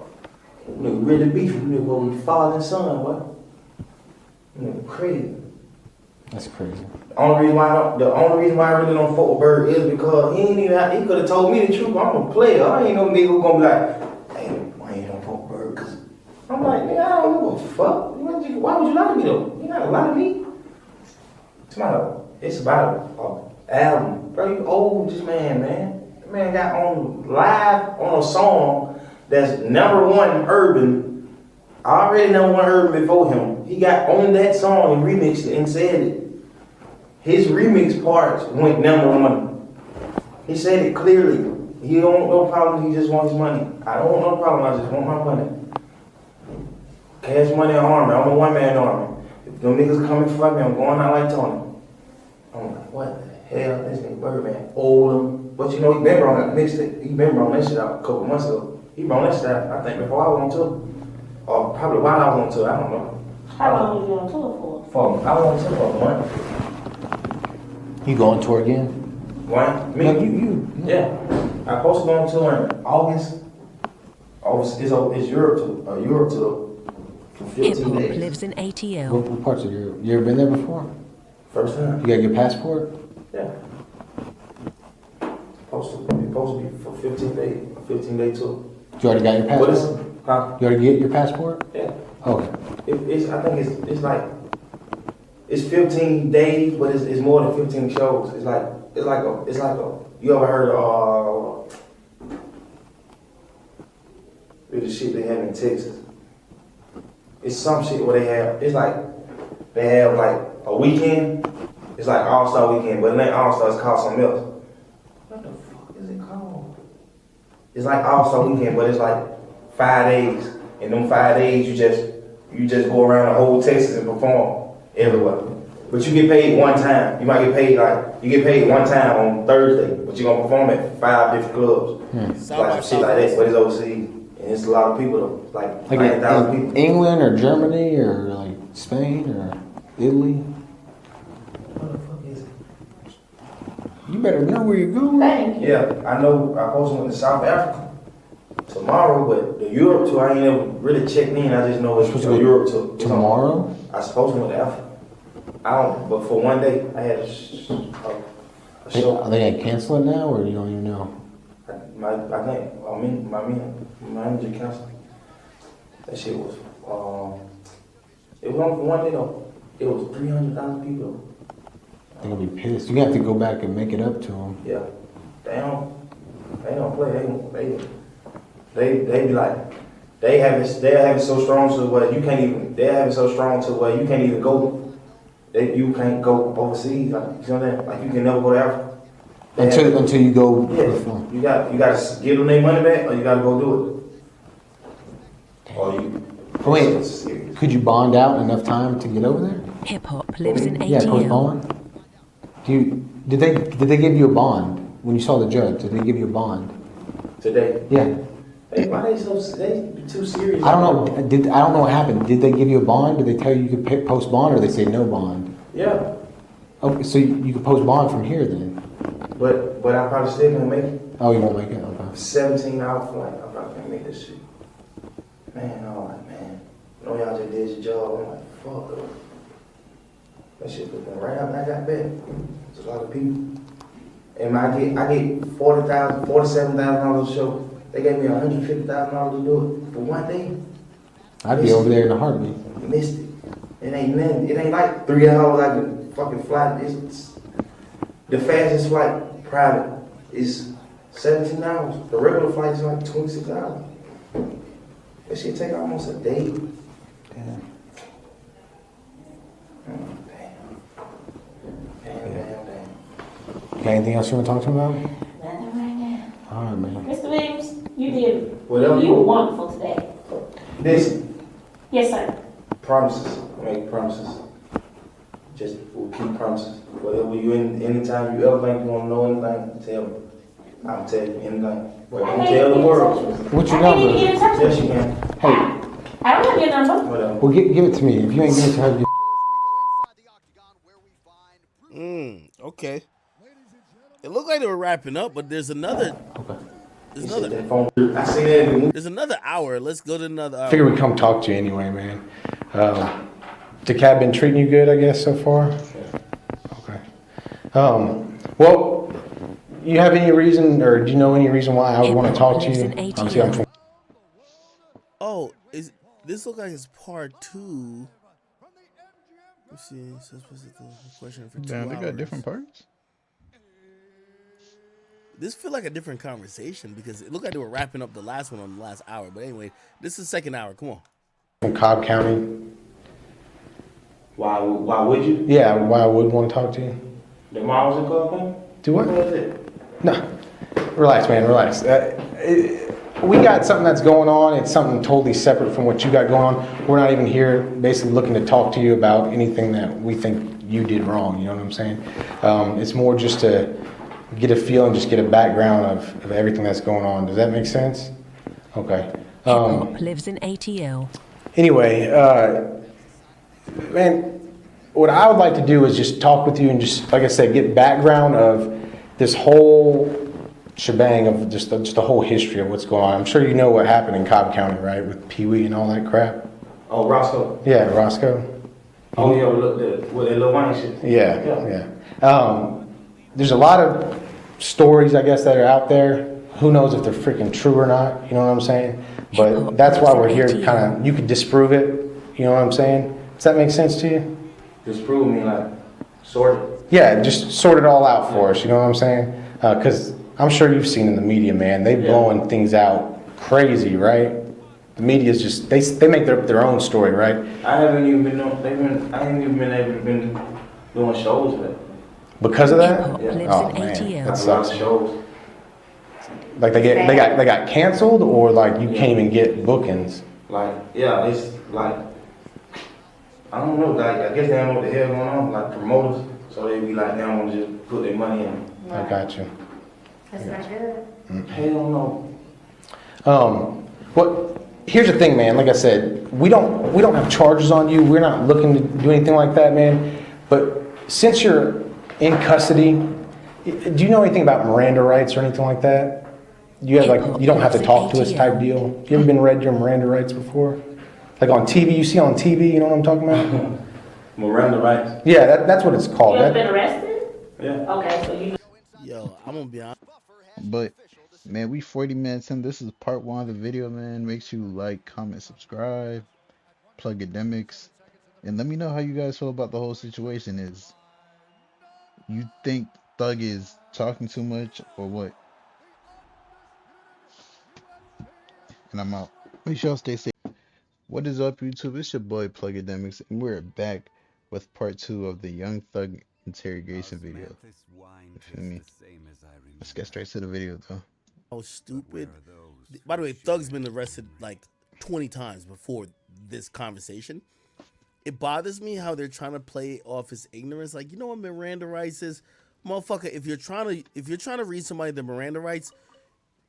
Nigga really beefing. Nigga go with father and son, what? Nigga crazy. That's crazy. The only reason why I really don't fuck with Bird is because he could have told me the truth. I'm a player. I ain't no nigga who gonna be like, hey, why you don't fuck with Bird? Cause I'm like, nigga, I don't give a fuck. Why would you lie to me though? You gotta lie to me. It's about an album. Bro, you old this man. That man got on live on a song that's #1 urban. Already #1 urban before him. He got on that song and remixed it and said it. His remix parts went #1. He said it clearly. He don't want no problem, he just wants his money. I don't want no problem, I just want my money. Cash money and army, I'm a one-man army. If them niggas coming for me, I'm going out like Tony. I'm like, what the hell, this nigga Birdman, old him. But he been on that mixtape. He been on that shit out a couple months ago. He brought that shit out, I think, before I went to. Or probably while I went to, I don't know. How long was you on tour for? I went to for a month. You going tour again? One? Me? No, you. Yeah. I supposed to go on tour in August. It's Europe tour for Hip 15 hop days. lives in ATL. What parts of Europe? You ever been there before? First time. You got your passport? Yeah. Supposed to be for 15 days, a 15-day tour. You already got your But passport? You already get your passport? Yeah. Okay. I think it's like it's 15 days, but it's more than 15 shows. It's like a you ever heard of the shit they have in Texas? It's some shit where they have like a weekend. It's like All-Star Weekend, but it ain't All-Star, it's called something else. What the fuck is it called? It's like All-Star Weekend, but it's like 5 days. In them 5 days, you just go around the whole Texas and perform everywhere. But you get paid one time. You might get paid one time on Thursday, but you're gonna perform at 5 different clubs. Like some shit like that, but it's overseas. And it's a lot of people though. Like 9,000 people. England or Germany or like Spain or Italy? What the fuck is it? You better know where you're going. Thank you. Yeah, I know I supposed to went to South Africa tomorrow, but the Europe tour, I ain't never really checked in. I just know it's Supposed a to go Europe tour. Tomorrow? I supposed to went to Africa. But for one day, I had a show. Are they gonna cancel it now or you don't even know? my manager council. That shit was, it was on for one day though. It was 300,000 people. They're gonna be pissed. You have to go back and make it up to them. Yeah, they don't play. They be like, they have it so strong to where you can't even. They have it so strong to where you can't even go. You can't go overseas. Like, you know what I'm saying? Like you can never go to Africa. Until you go. Yeah, you got to give them their money back, or you got to go do it. Or you. Wait, could you bond out enough time to get over there? Hip hop lives in Yeah, post ATL. bond. Did they give you a bond when you saw the judge? Did they give you a bond? Today. Yeah. Hey, why they too serious? I don't know. I don't know what happened. Did they give you a bond? Did they tell you could post bond, or they say no bond? Yeah. Okay, so you could post bond from here then. But I probably still gonna make it. Oh, you won't make it. Okay. 17-hour flight. I probably can't make this shit. Man, I'm like, man. I know y'all just did your job. I'm like, fuck. That shit was right after I got back. There's a lot of people. And I get $40,000, $47,000 a show. They gave me $150,000 to do it for one day. I'd be over there in a heartbeat. Missed it. It ain't nothing. It ain't like 3 hours like a fucking flight. It's the fastest flight private is 17 hours. The regular flight is like 26 hours. That shit take almost a day. Damn. Damn. Okay, anything else you want to talk to me about? Nothing right now. All right, man. Mr. Williams, you did. Whatever. You were wonderful today. Listen, Yes, sir. promises. I make promises. Just we'll keep promises. Whatever you anytime you ever think you want to know anything, tell me. I'll tell you anything. But don't tell the world. What's your I can't even number? get in touch with Yes, you you. can. Hey, I don't have your number. Whatever. well, give it to me. If you ain't give it to her, Okay. It looked like they were wrapping up, but there's another. okay. He said that phone. I seen that in the movie. There's another hour. Let's go to another hour. Figure we come talk to you anyway, man. The cat been treating you good, I guess, so far? Okay. Well, you have any reason, or do you know any reason why I would want to talk to you? Obviously, I'm from Oh, this look like it's part 2? Let's see. So this was the question for 2 Damn, they got hours. different parts. This feel like a different conversation because it looked like they were wrapping up the last one on the last hour. But anyway, this is the second hour. Come on. Cobb County. Why would you? Yeah, why I would want to talk to you. The mom was in Cobb? Do what? What is it? No. Relax, man, relax. We got something that's going on. It's something totally separate from what you got going on. We're not even here basically looking to talk to you about anything that we think you did wrong. You know what I'm saying? It's more just to get a feel and just get a background of everything that's going on. Does that make sense? Okay. Hip hop lives in ATL. Anyway, man, what I would like to do is just talk with you and just, like I said, get background of this whole shebang of just the whole history of what's going on. I'm sure you know what happened in Cobb County, right, with Pee Wee and all that crap. Oh, Roscoe. Yeah, Roscoe. Oh, yeah, with that Lil Wayne shit. Yeah. There's a lot of stories, I guess, that are out there. Who knows if they're freaking true or not? You know what I'm saying? But that's why we're here. Kind of, you could disprove it. You know what I'm saying? Does that make sense to you? Disprove me, like, sort it. Yeah, just sort it all out for us. You know what I'm saying? Because I'm sure you've seen in the media, man, they blowing things out crazy, right? The media's just they make their own story, right? I haven't even been able to been doing shows with it. Because of Hip that? hop Yeah. lives Oh, in man, ATL. that A lot of sucks. shows. Like they got canceled, or like you can't even get bookings. Like, yeah, it's like, I don't know, like, I guess they don't know what the hell going on, like promoters, so they be like, they don't want to just put their money in. I got you. That's not good. Hell no. Well, here's the thing, man. Like I said, we don't have charges on you. We're not looking to do anything like that, man. But since you're in custody, do you know anything about Miranda rights or anything like that? You don't have to talk to us type deal. You ever been read your Miranda rights before? Like on TV, you see on TV, you know what I'm talking about? Miranda rights. Yeah, that's what it's called. You ever been arrested? Yeah. Okay, so you. Yo, I'm gonna be honest. But Man, we 40 minutes in. This is part one of the video, man. Make sure you like, comment, subscribe, Plugademiks, and let me know how you guys feel about the whole situation. Is you think Thug is talking too much or what? And I'm out. Make sure y'all stay safe. What is up, YouTube? It's your boy Plugademiks, and we're back with part two of the Young Thug interrogation video. You feel me? Let's get straight to the video, though. How stupid. By the way, Thug's been arrested like 20 times before this conversation. It bothers me how they're trying to play off his ignorance. Like, you know what Miranda rights is? Motherfucker, if you're trying to read somebody the Miranda rights,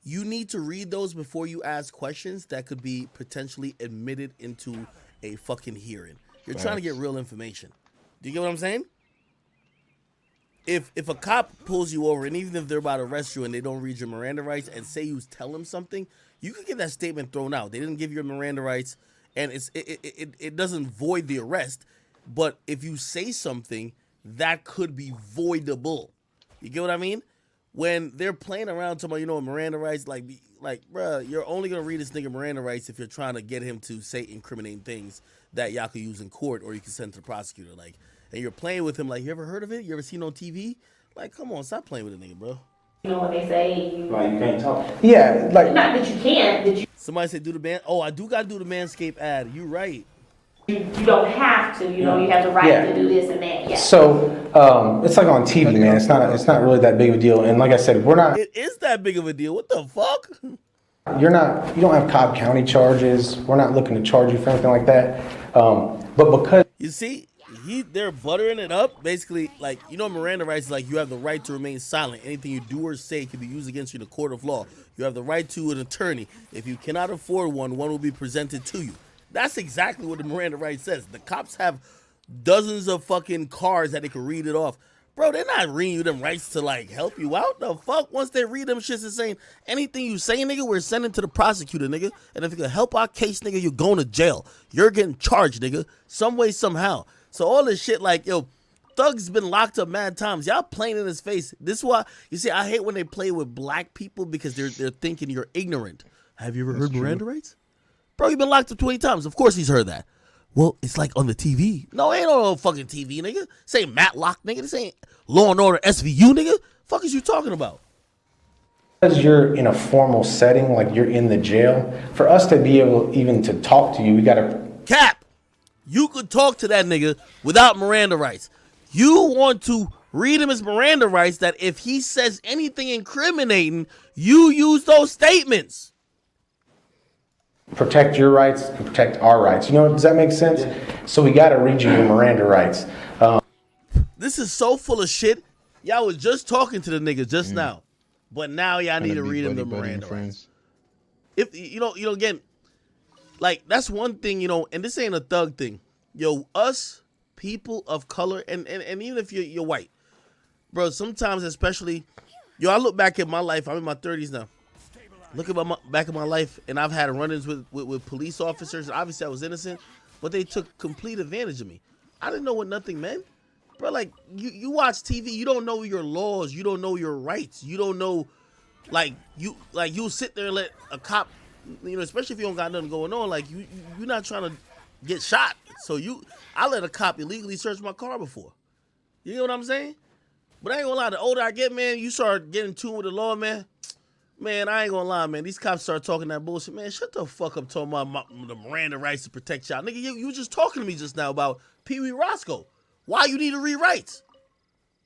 you need to read those before you ask questions that could be potentially admitted into a fucking hearing. You're trying to get real information. Do you get what I'm saying? If a cop pulls you over, and even if they're about to arrest you and they don't read your Miranda rights and say you tell them something, you could get that statement thrown out. They didn't give you your Miranda rights, and it doesn't void the arrest. But if you say something, that could be voidable. You get what I mean? When they're playing around talking about, you know, Miranda rights, like, bruh, you're only gonna read this nigga Miranda rights if you're trying to get him to say incriminating things that y'all could use in court or you can send to the prosecutor. Like, and you're playing with him like, you ever heard of it? You ever seen it on TV? Like, come on, stop playing with a nigga, bro. You know when they say Like, you can't talk. Yeah, like not that you can't, that Somebody said do the man. Oh, I do gotta do the Manscaped ad. You right. you don't have to. You know, you have the right Yeah. to do this and that. Yeah. so. It's like on TV, man. It's not really that big of a deal. And like I said, we're not. It is that big of a deal. What the fuck? You don't have Cobb County charges. We're not looking to charge you for anything like that. But because You see, they're buttering it up. Basically, like, you know, Miranda rights is like you have the right to remain silent. Anything you do or say can be used against you in a court of law. You have the right to an attorney. If you cannot afford one will be presented to you. That's exactly what the Miranda rights says. The cops have dozens of fucking cards that they can read it off. Bro, they're not reading you them rights to, like, help you out. The fuck? Once they read them shits and saying, anything you say, nigga, we're sending to the prosecutor, nigga. And if you can help our case, nigga, you're going to jail. You're getting charged, nigga. Some way, somehow. So all this shit, like, yo, Thug's been locked up mad times. Y'all playing in his face. This is why, you see, I hate when they play with black people because they're thinking you're ignorant. Have you ever heard Miranda rights? Bro, you've been locked up 20 times. Of course he's heard that. Well, it's like on the TV. No, ain't on no fucking TV, nigga. This ain't Matlock, nigga. This ain't Law and Order SVU, nigga. Fuck is you talking about? because you're in a formal setting, like you're in the jail, for us to be able even to talk to you, we gotta. Cap, you could talk to that nigga without Miranda rights. You want to read him his Miranda rights that if he says anything incriminating, you use those statements. Protect your rights and protect our rights. You know, does that make sense? So we got to read you your Miranda rights. This is so full of shit. Y'all was just talking to the nigga just now, but now y'all need to read him the Miranda rights. If you know, again, like that's one thing, and this ain't a thug thing. Yo, us people of color, and even if you're white, bro, sometimes especially, I look back at my life. I'm in my 30s now. Look at back at my life, and I've had run-ins with police officers. Obviously, I was innocent, but they took complete advantage of me. I didn't know what nothing meant. Bro, like, you watch TV, you don't know your laws, you don't know your rights, you don't know, you'll sit there and let a cop, especially if you don't got nothing going on, like, you're not trying to get shot. So I let a cop illegally search my car before. You know what I'm saying? But I ain't gonna lie, the older I get, man, you start getting in tune with the law, man. Man, I ain't gonna lie, man. These cops start talking that bullshit. Man, shut the fuck up talking about the Miranda rights to protect y'all. Nigga, you just talking to me just now about Pee Wee Roscoe. Why you need to read rights?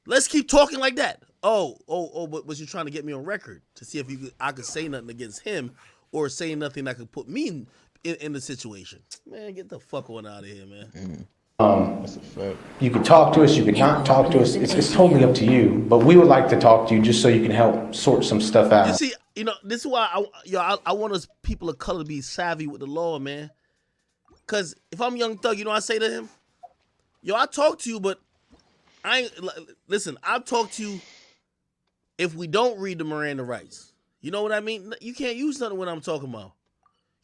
Let's keep talking like that. But was you trying to get me on record to see if I could say nothing against him or say nothing that could put me in the situation? Man, get the fuck on out of here, man. That's a fact. You can talk to us, you can not talk to us. It's totally up to you. But we would like to talk to you just so you can help sort some stuff out. You see, this is why I want us people of color to be savvy with the law, man. Because if I'm Young Thug, I say to him, I talk to you, but I'll talk to you if we don't read the Miranda rights. You know what I mean? You can't use nothing when I'm talking about.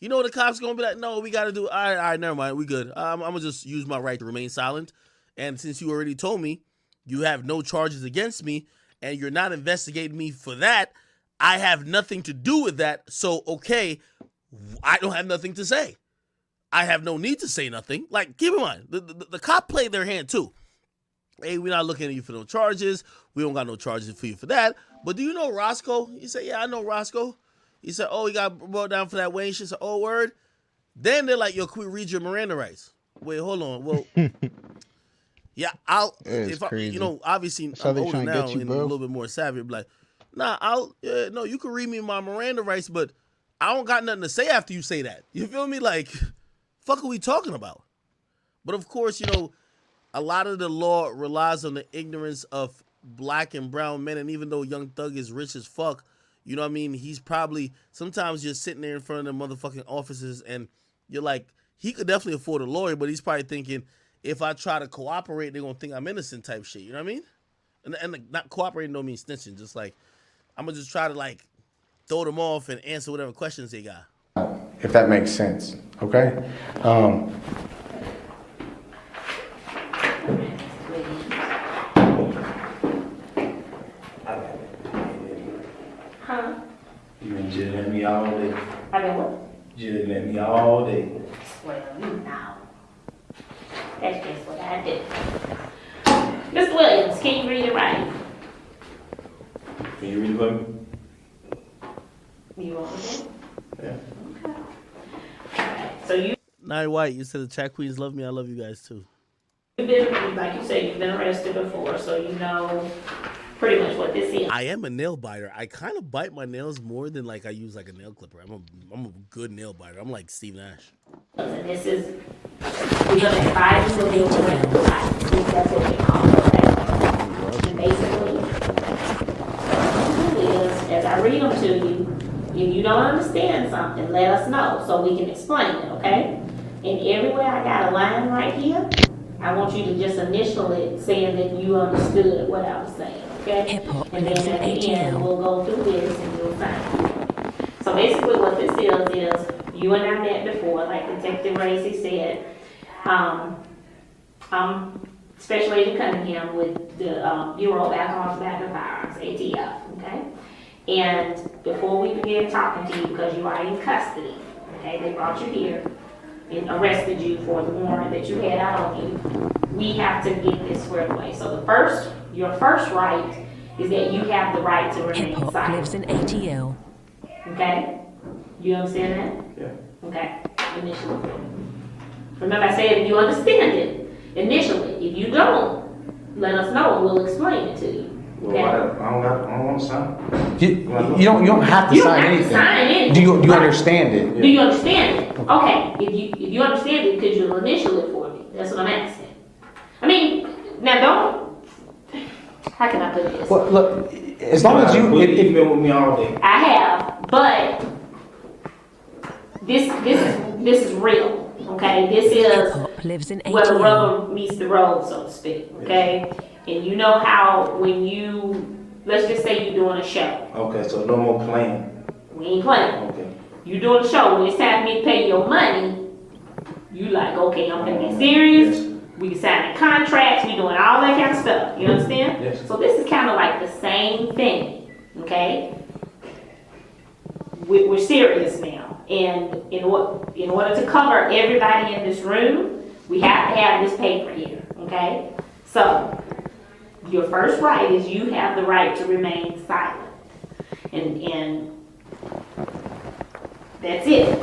You know the cops gonna be like, no, we gotta do. All right, never mind, we good. I'm gonna just use my right to remain silent. And since you already told me you have no charges against me and you're not investigating me for that, I have nothing to do with that. So, okay, I don't have nothing to say. I have no need to say nothing. Like, keep in mind, the cop played their hand too. Hey, we're not looking at you for no charges. We don't got no charges for you for that. But do you know Roscoe? He said, yeah, I know Roscoe. He said, oh, he got brought down for that Wayne shit. So, oh, word. Then they're like, yo, can we read your Miranda rights? Wait, hold on. Well, yeah, It's crazy. obviously That's how I'm they older trying to now get you, and a bro. little bit more savvy. But like, nah, no, you can read me my Miranda rights, but I don't got nothing to say after you say that. You feel me? Like, fuck are we talking about? But of course, a lot of the law relies on the ignorance of black and brown men. And even though Young Thug is rich as fuck, you know what I mean? He's probably, sometimes you're sitting there in front of the motherfucking offices and you're like, he could definitely afford a lawyer, but he's probably thinking, if I try to cooperate, they're going to think I'm innocent type shit. You know what I mean? And not cooperating don't mean snitching. Just like, I'm going to just try to like throw them off and answer whatever questions they got. If that makes sense, okay? Huh? You been jilling me all day. I mean, what? Jilling me all day. Well, you know. That's just what I do. Mr. Williams, can you read it right? Can you read it for me? You want to? Yeah. Okay. Alright, so you've Nye White, you said the chat queens love me. I love you guys too. been, like you said, you've been arrested before, so you know pretty much what this is. I am a nail biter. I kind of bite my nails more than like I use like a nail clipper. I'm a good nail biter. I'm like Steve Nash. And this is, we're going to advise you to be aware of the life. That's what we call it. And basically, as I read them to you, if you don't understand something, let us know so we can explain it, okay? And everywhere I got a line right here, I want you to just initial it saying that you understood what I was saying, okay? Hip-hop And then lives in at the end, ATL. we'll go through this and you'll find. So basically what this is you and I met before, like Detective Racy said. I'm Special Agent Cunningham with the Bureau of Alcohol, Tobacco, and Firearms, ATF, okay? And before we begin talking to you, because you are in custody, okay, they brought you here and arrested you for the warrant that you had out on you, we have to get this squared away. So your first right is that you have the right to remain Hip-hop silent. lives in ATL. Okay? You understand that? Yeah. Okay. Initially. Remember I said if you understand it, initially. If you don't, let us know and we'll explain it to you. Okay? Well, I don't want to sign. You don't have to You don't sign have to anything. sign anything. Do you understand it? Do you understand it? Okay. If you understand it, could you initial it for me? That's what I'm asking. I mean, now don't, how can I put this? Well, look, as long as You've you, been with me all day. I have, but this is real, okay? This is Hip-hop lives in where the ATL. rubber meets the road, so to speak, okay? And you know how when let's just say you're doing a show. Okay, so no more playing. We ain't playing. Okay. You doing a show, when it's time for me to pay your money, you like, okay, I'm gonna get serious. Yes. We signing contracts, we doing all that kind of stuff, you understand? Yes. So this is kind of like the same thing, okay? We're serious now, and in order to cover everybody in this room, we have to have this paper here, okay? So, your first right is you have the right to remain silent, and that's it.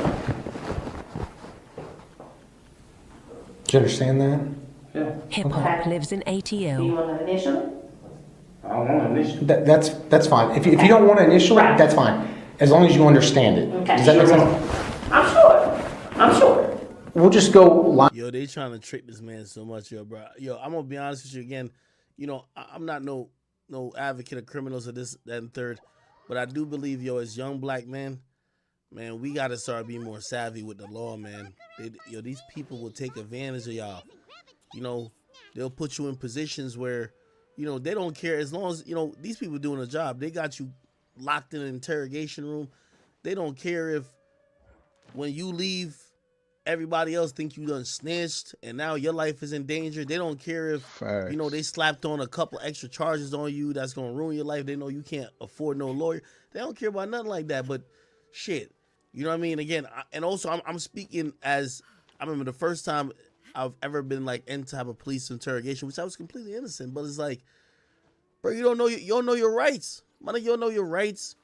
do you understand that? Yeah. Hip-hop Okay. lives in Do you ATL. want to initial it? I don't want to initial. That's fine. If you don't want to initial it, Right. that's fine. As long as you understand it. Okay. Does that make sense? I'm sure. We'll just go line. Yo, they trying to trick this man so much, yo, bro. Yo, I'm gonna be honest with you again. I'm not no advocate of criminals or this, that, and third, but I do believe, yo, as young black men, man, we gotta start being more savvy with the law, man. These people will take advantage of y'all. They'll put you in positions where, they don't care as long as these people doing a job. They got you locked in an interrogation room. They don't care if when you leave everybody else think you done snitched and now your life is in danger. They don't care if Facts. they slapped on a couple extra charges on you that's gonna ruin your life. They know you can't afford no lawyer. They don't care about nothing like that. But shit, you know what I mean? Again, and also I'm speaking as I remember the first time I've ever been like in type of police interrogation, which I was completely innocent. But it's like, bro, you don't know your rights. Man, you don't know your rights.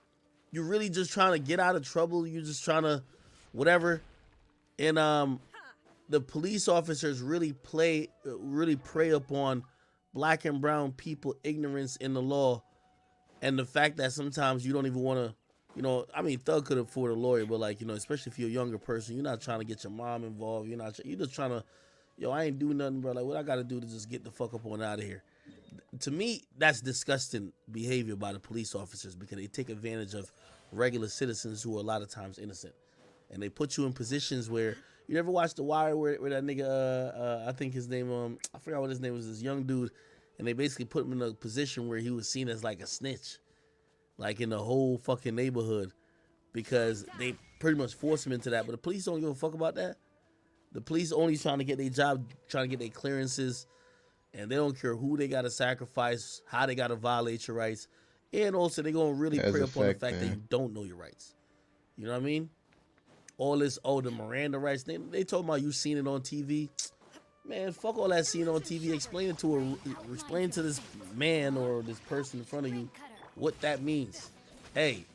You're really just trying to get out of trouble. You're just trying to whatever. And the police officers really prey upon black and brown people ignorance in the law, and the fact that sometimes you don't even want to, I mean, Thug could afford a lawyer, but like, especially if you're a younger person, you're not trying to get your mom involved. You're just trying to, I ain't doing nothing, bro. Like, what I got to do to just get the fuck up on out of here. To me, that's disgusting behavior by the police officers because they take advantage of regular citizens who are a lot of times innocent. And they put you in positions where you never watched The Wire where that nigga, I think his name, I forgot what his name was, this young dude, and they basically put him in a position where he was seen as like a snitch, like in the whole fucking neighborhood, because they pretty much forced him into that. But the police don't give a fuck about that. The police only trying to get their job, trying to get their clearances, and they don't care who they got to sacrifice, how they got to violate your rights, and also they gonna really prey upon the fact that you don't know your rights. You know what I mean? All this, the Miranda rights. They told about you seen it on TV. Man, fuck all that seen on TV. Explain to this man or this person in front of you what that means. Hey,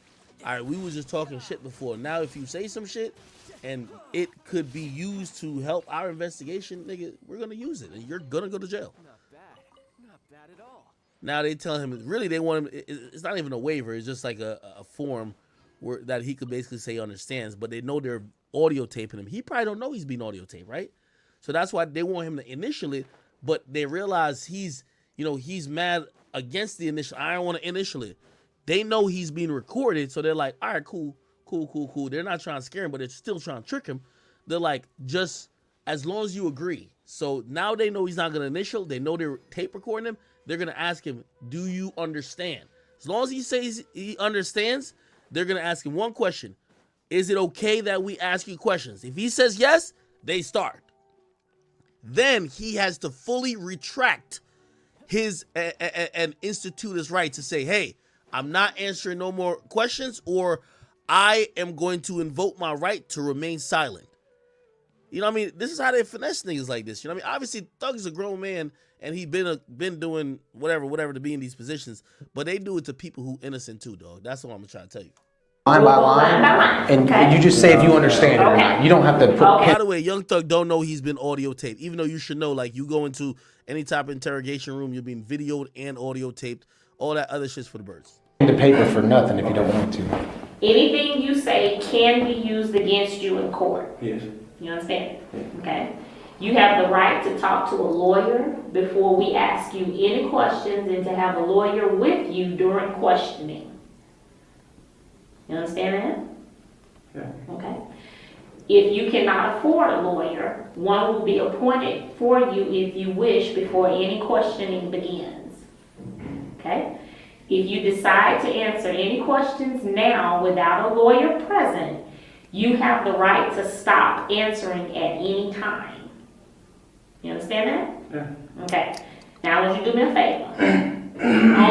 all right, we was just talking shit before. Now if you say some shit and it could be used to help our investigation, nigga, we're gonna use it and you're gonna go to jail. Not bad at all. Now they tell him, really they want him, it's not even a waiver, it's just like a form that he could basically say understands, but they know they're audio taping him. He probably don't know he's being audio taped, right? So that's why they want him to initial it, but they realize he's mad against the initial. I don't want to initial it. They know he's being recorded, so they're like, all right, cool. They're not trying to scare him, but they're still trying to trick him. They're like, just as long as you agree. So now they know he's not going to initial. They know they're tape recording him. They're going to ask him, do you understand? As long as he says he understands, they're going to ask him one question. Is it okay that we ask you questions? If he says yes, they start. Then he has to fully retract his and institute his right to say, hey, I'm not answering no more questions, or I am going to invoke my right to remain silent. You know what I mean? This is how they finesse niggas like this. You know what I mean? Obviously, Thug's a grown man, and he been doing whatever to be in these positions, but they do it to people who innocent too, dog. That's what I'm trying to tell you. Line by line, and you just say if you understand it or not. You don't have to put. By the way, Young Thug don't know he's been audio taped, even though you should know. Like, you go into any type of interrogation room, you're being videoed and audio taped. All that other shit's for the birds. The paper for nothing if you don't want to. Anything you say can be used against you in court. Yes. You understand? Okay. You have the right to talk to a lawyer before we ask you any questions, and to have a lawyer with you during questioning. You understand that? Yeah. Okay. If you cannot afford a lawyer, one will be appointed for you if you wish before any questioning begins. Okay? If you decide to answer any questions now without a lawyer present, you have the right to stop answering at any time. You understand that? Yeah. Okay. Now would you do me a favor?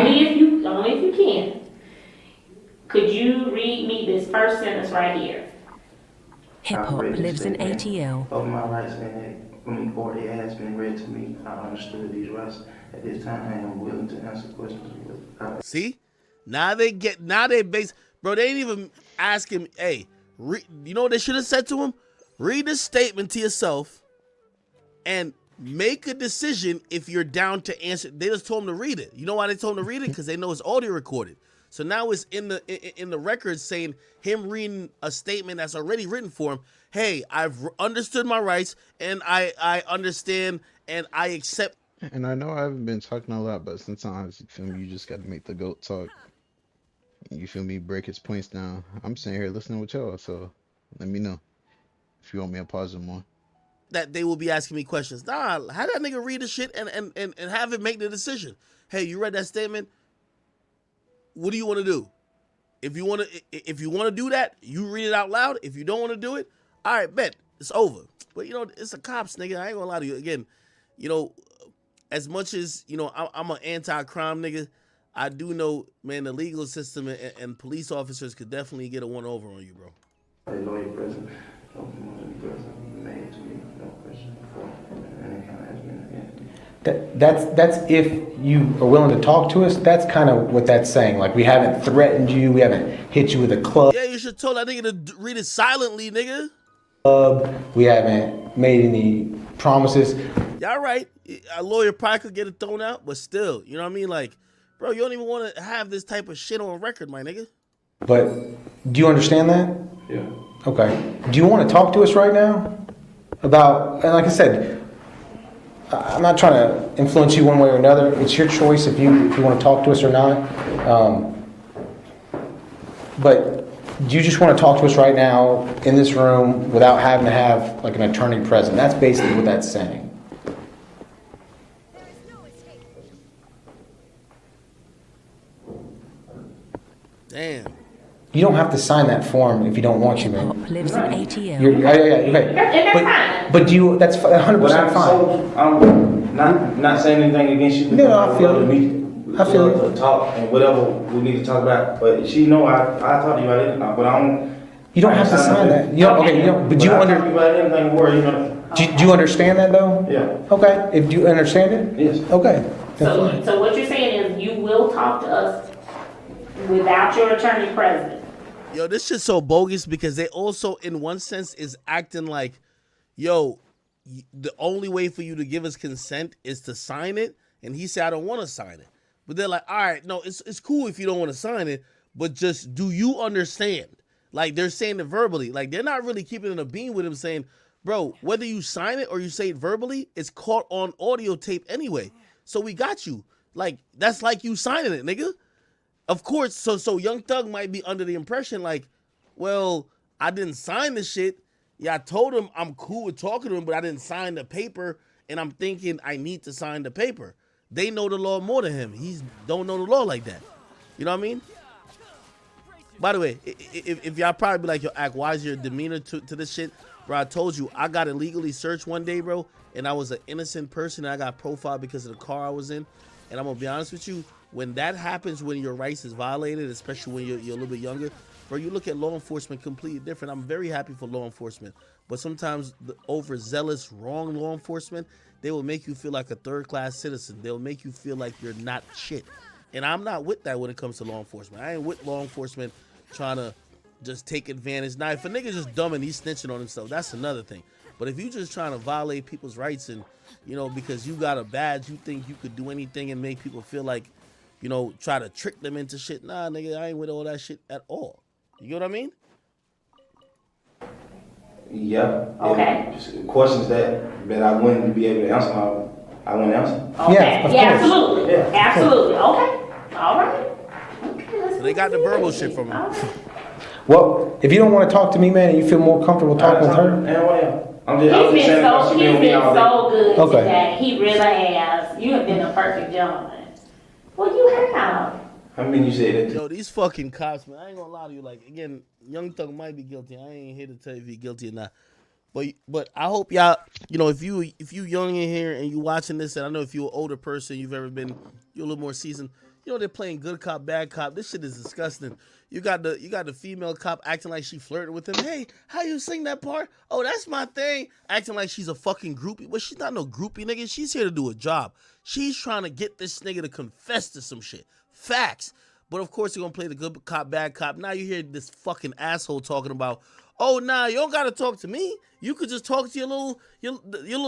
only if you can. Could you read me this first sentence right here? Hip hop lives in ATL. Of my rights or it has been read to me. I understood these rights. At this time, I am willing to answer questions. See? Now they base, bro, they ain't even ask him, hey, you know what they should have said to him? Read the statement to yourself and make a decision if you're down to answer. They just told him to read it. You know why they told him to read it? Because they know it's audio recorded. So now it's in the record saying him reading a statement that's already written for him. Hey, I've understood my rights, and I understand, and I accept. And I know I haven't been talking a lot, but sometimes, you feel me, you just got to make the GOAT talk. You feel me, break his points down. I'm sitting here listening with y'all, so let me know if you want me to pause it more. That they will be asking me questions. Nah, how that nigga read the shit and have it make the decision. Hey, you read that statement? What do you want to do? If you want to do that, you read it out loud. If you don't want to do it, all right, bet. it's over. But you know, it's the cops, nigga. I ain't gonna lie to you. Again, you know, as much as you know, I'm an anti-crime nigga. I do know, man, the legal system and police officers could definitely get a one over on you, bro. Hey, lawyer present. Made to me, no question before. And it kind of has been again. That's if you are willing to talk to us. That's kind of what that's saying. Like, we haven't threatened you. We haven't hit you with a club. Yeah, you should tell that nigga to read it silently, nigga. We haven't made any promises. Y'all right. A lawyer probably could get it thrown out, but still, you know what I mean? Like, bro, you don't even want to have this type of shit on record, my nigga. But do you understand that? Yeah. Okay. Do you want to talk to us right now about? And like I said, I'm not trying to influence you one way or another. It's your choice if you want to talk to us or not. But do you just want to talk to us right now in this room without having to have like an attorney present? That's basically what that's saying. Damn. You don't have to sign that form if you don't want to, man. Hip-hop lives in ATL. Yeah, okay. That's fine. But do you? That's 100% fine. I'm not saying anything against you. No, I feel it. I feel it. To talk and whatever we need to talk about. But she know I talk to you about it, but I don't. You don't have to sign that. You don't, okay. You don't, but do you Talk to you about anything more, you know. do you understand that though? Yeah. Okay. If you understand it. Yes. Okay. That's fine. So what you're saying is you will talk to us without your attorney present. Yo, this shit's so bogus because they also, in one sense, is acting like, yo, the only way for you to give us consent is to sign it. And he said, I don't want to sign it. But they're like, all right, no, it's cool if you don't want to sign it, but just do you understand? Like, they're saying it verbally. Like, they're not really keeping it a bean with him saying, bro, whether you sign it or you say it verbally, it's caught on audio tape anyway. So we got you. Like, that's like you signing it, nigga. Of course, so Young Thug might be under the impression like, well, I didn't sign the shit. Yeah, I told him I'm cool with talking to him, but I didn't sign the paper, and I'm thinking I need to sign the paper. They know the law more than him. He don't know the law like that. You know what I mean? By the way, if y'all probably be like, yo, Ack, why is your demeanor to this shit? Bro, I told you, I got illegally searched one day, bro, and I was an innocent person, and I got profiled because of the car I was in. And I'm going to be honest with you, when that happens, when your rights is violated, especially when you're a little bit younger, bro, you look at law enforcement completely different. I'm very happy for law enforcement, but sometimes the overzealous, wrong law enforcement, they will make you feel like a third-class citizen. They'll make you feel like you're not shit. And I'm not with that when it comes to law enforcement. I ain't with law enforcement trying to just take advantage. Now, if a nigga just dumb and he's snitching on himself, that's another thing. But if you just trying to violate people's rights and, you know, because you got a badge, you think you could do anything and make people feel like, you know, try to trick them into shit. Nah, nigga, I ain't with all that shit at all. You get what I mean? Yeah. Okay. Questions that I wouldn't be able to answer, I wouldn't answer. Okay. Yeah, of course. Absolutely. Yeah. Absolutely. Okay. All right. Okay, So they got the verbal shit from him. all right. Well, if you don't want to talk to me, man, and you feel more comfortable talking with her, And whatever. I'm He's just been saying so, she he's been with me been all day. so good Okay. today. He really has. You have been a perfect gentleman. Well, you have. I mean, you said it. Yo, these fucking cops, man, I ain't gonna lie to you. Like, again, Young Thug might be guilty. I ain't here to tell you if he's guilty or not. But I hope y'all, you know, if you young in here and you watching this, and I know if you're an older person, you're a little more seasoned, you know, they're playing good cop, bad cop. This shit is disgusting. You got the female cop acting like she flirted with him. Hey, how you sing that part? Oh, that's my thing. Acting like she's a fucking groupie. Well, she's not no groupie, nigga. She's here to do a job. She's trying to get this nigga to confess to some shit. Facts. But of course, you're gonna play the good cop, bad cop. Now you hear this fucking asshole talking about, oh, nah, you don't gotta talk to me. You could just talk to your little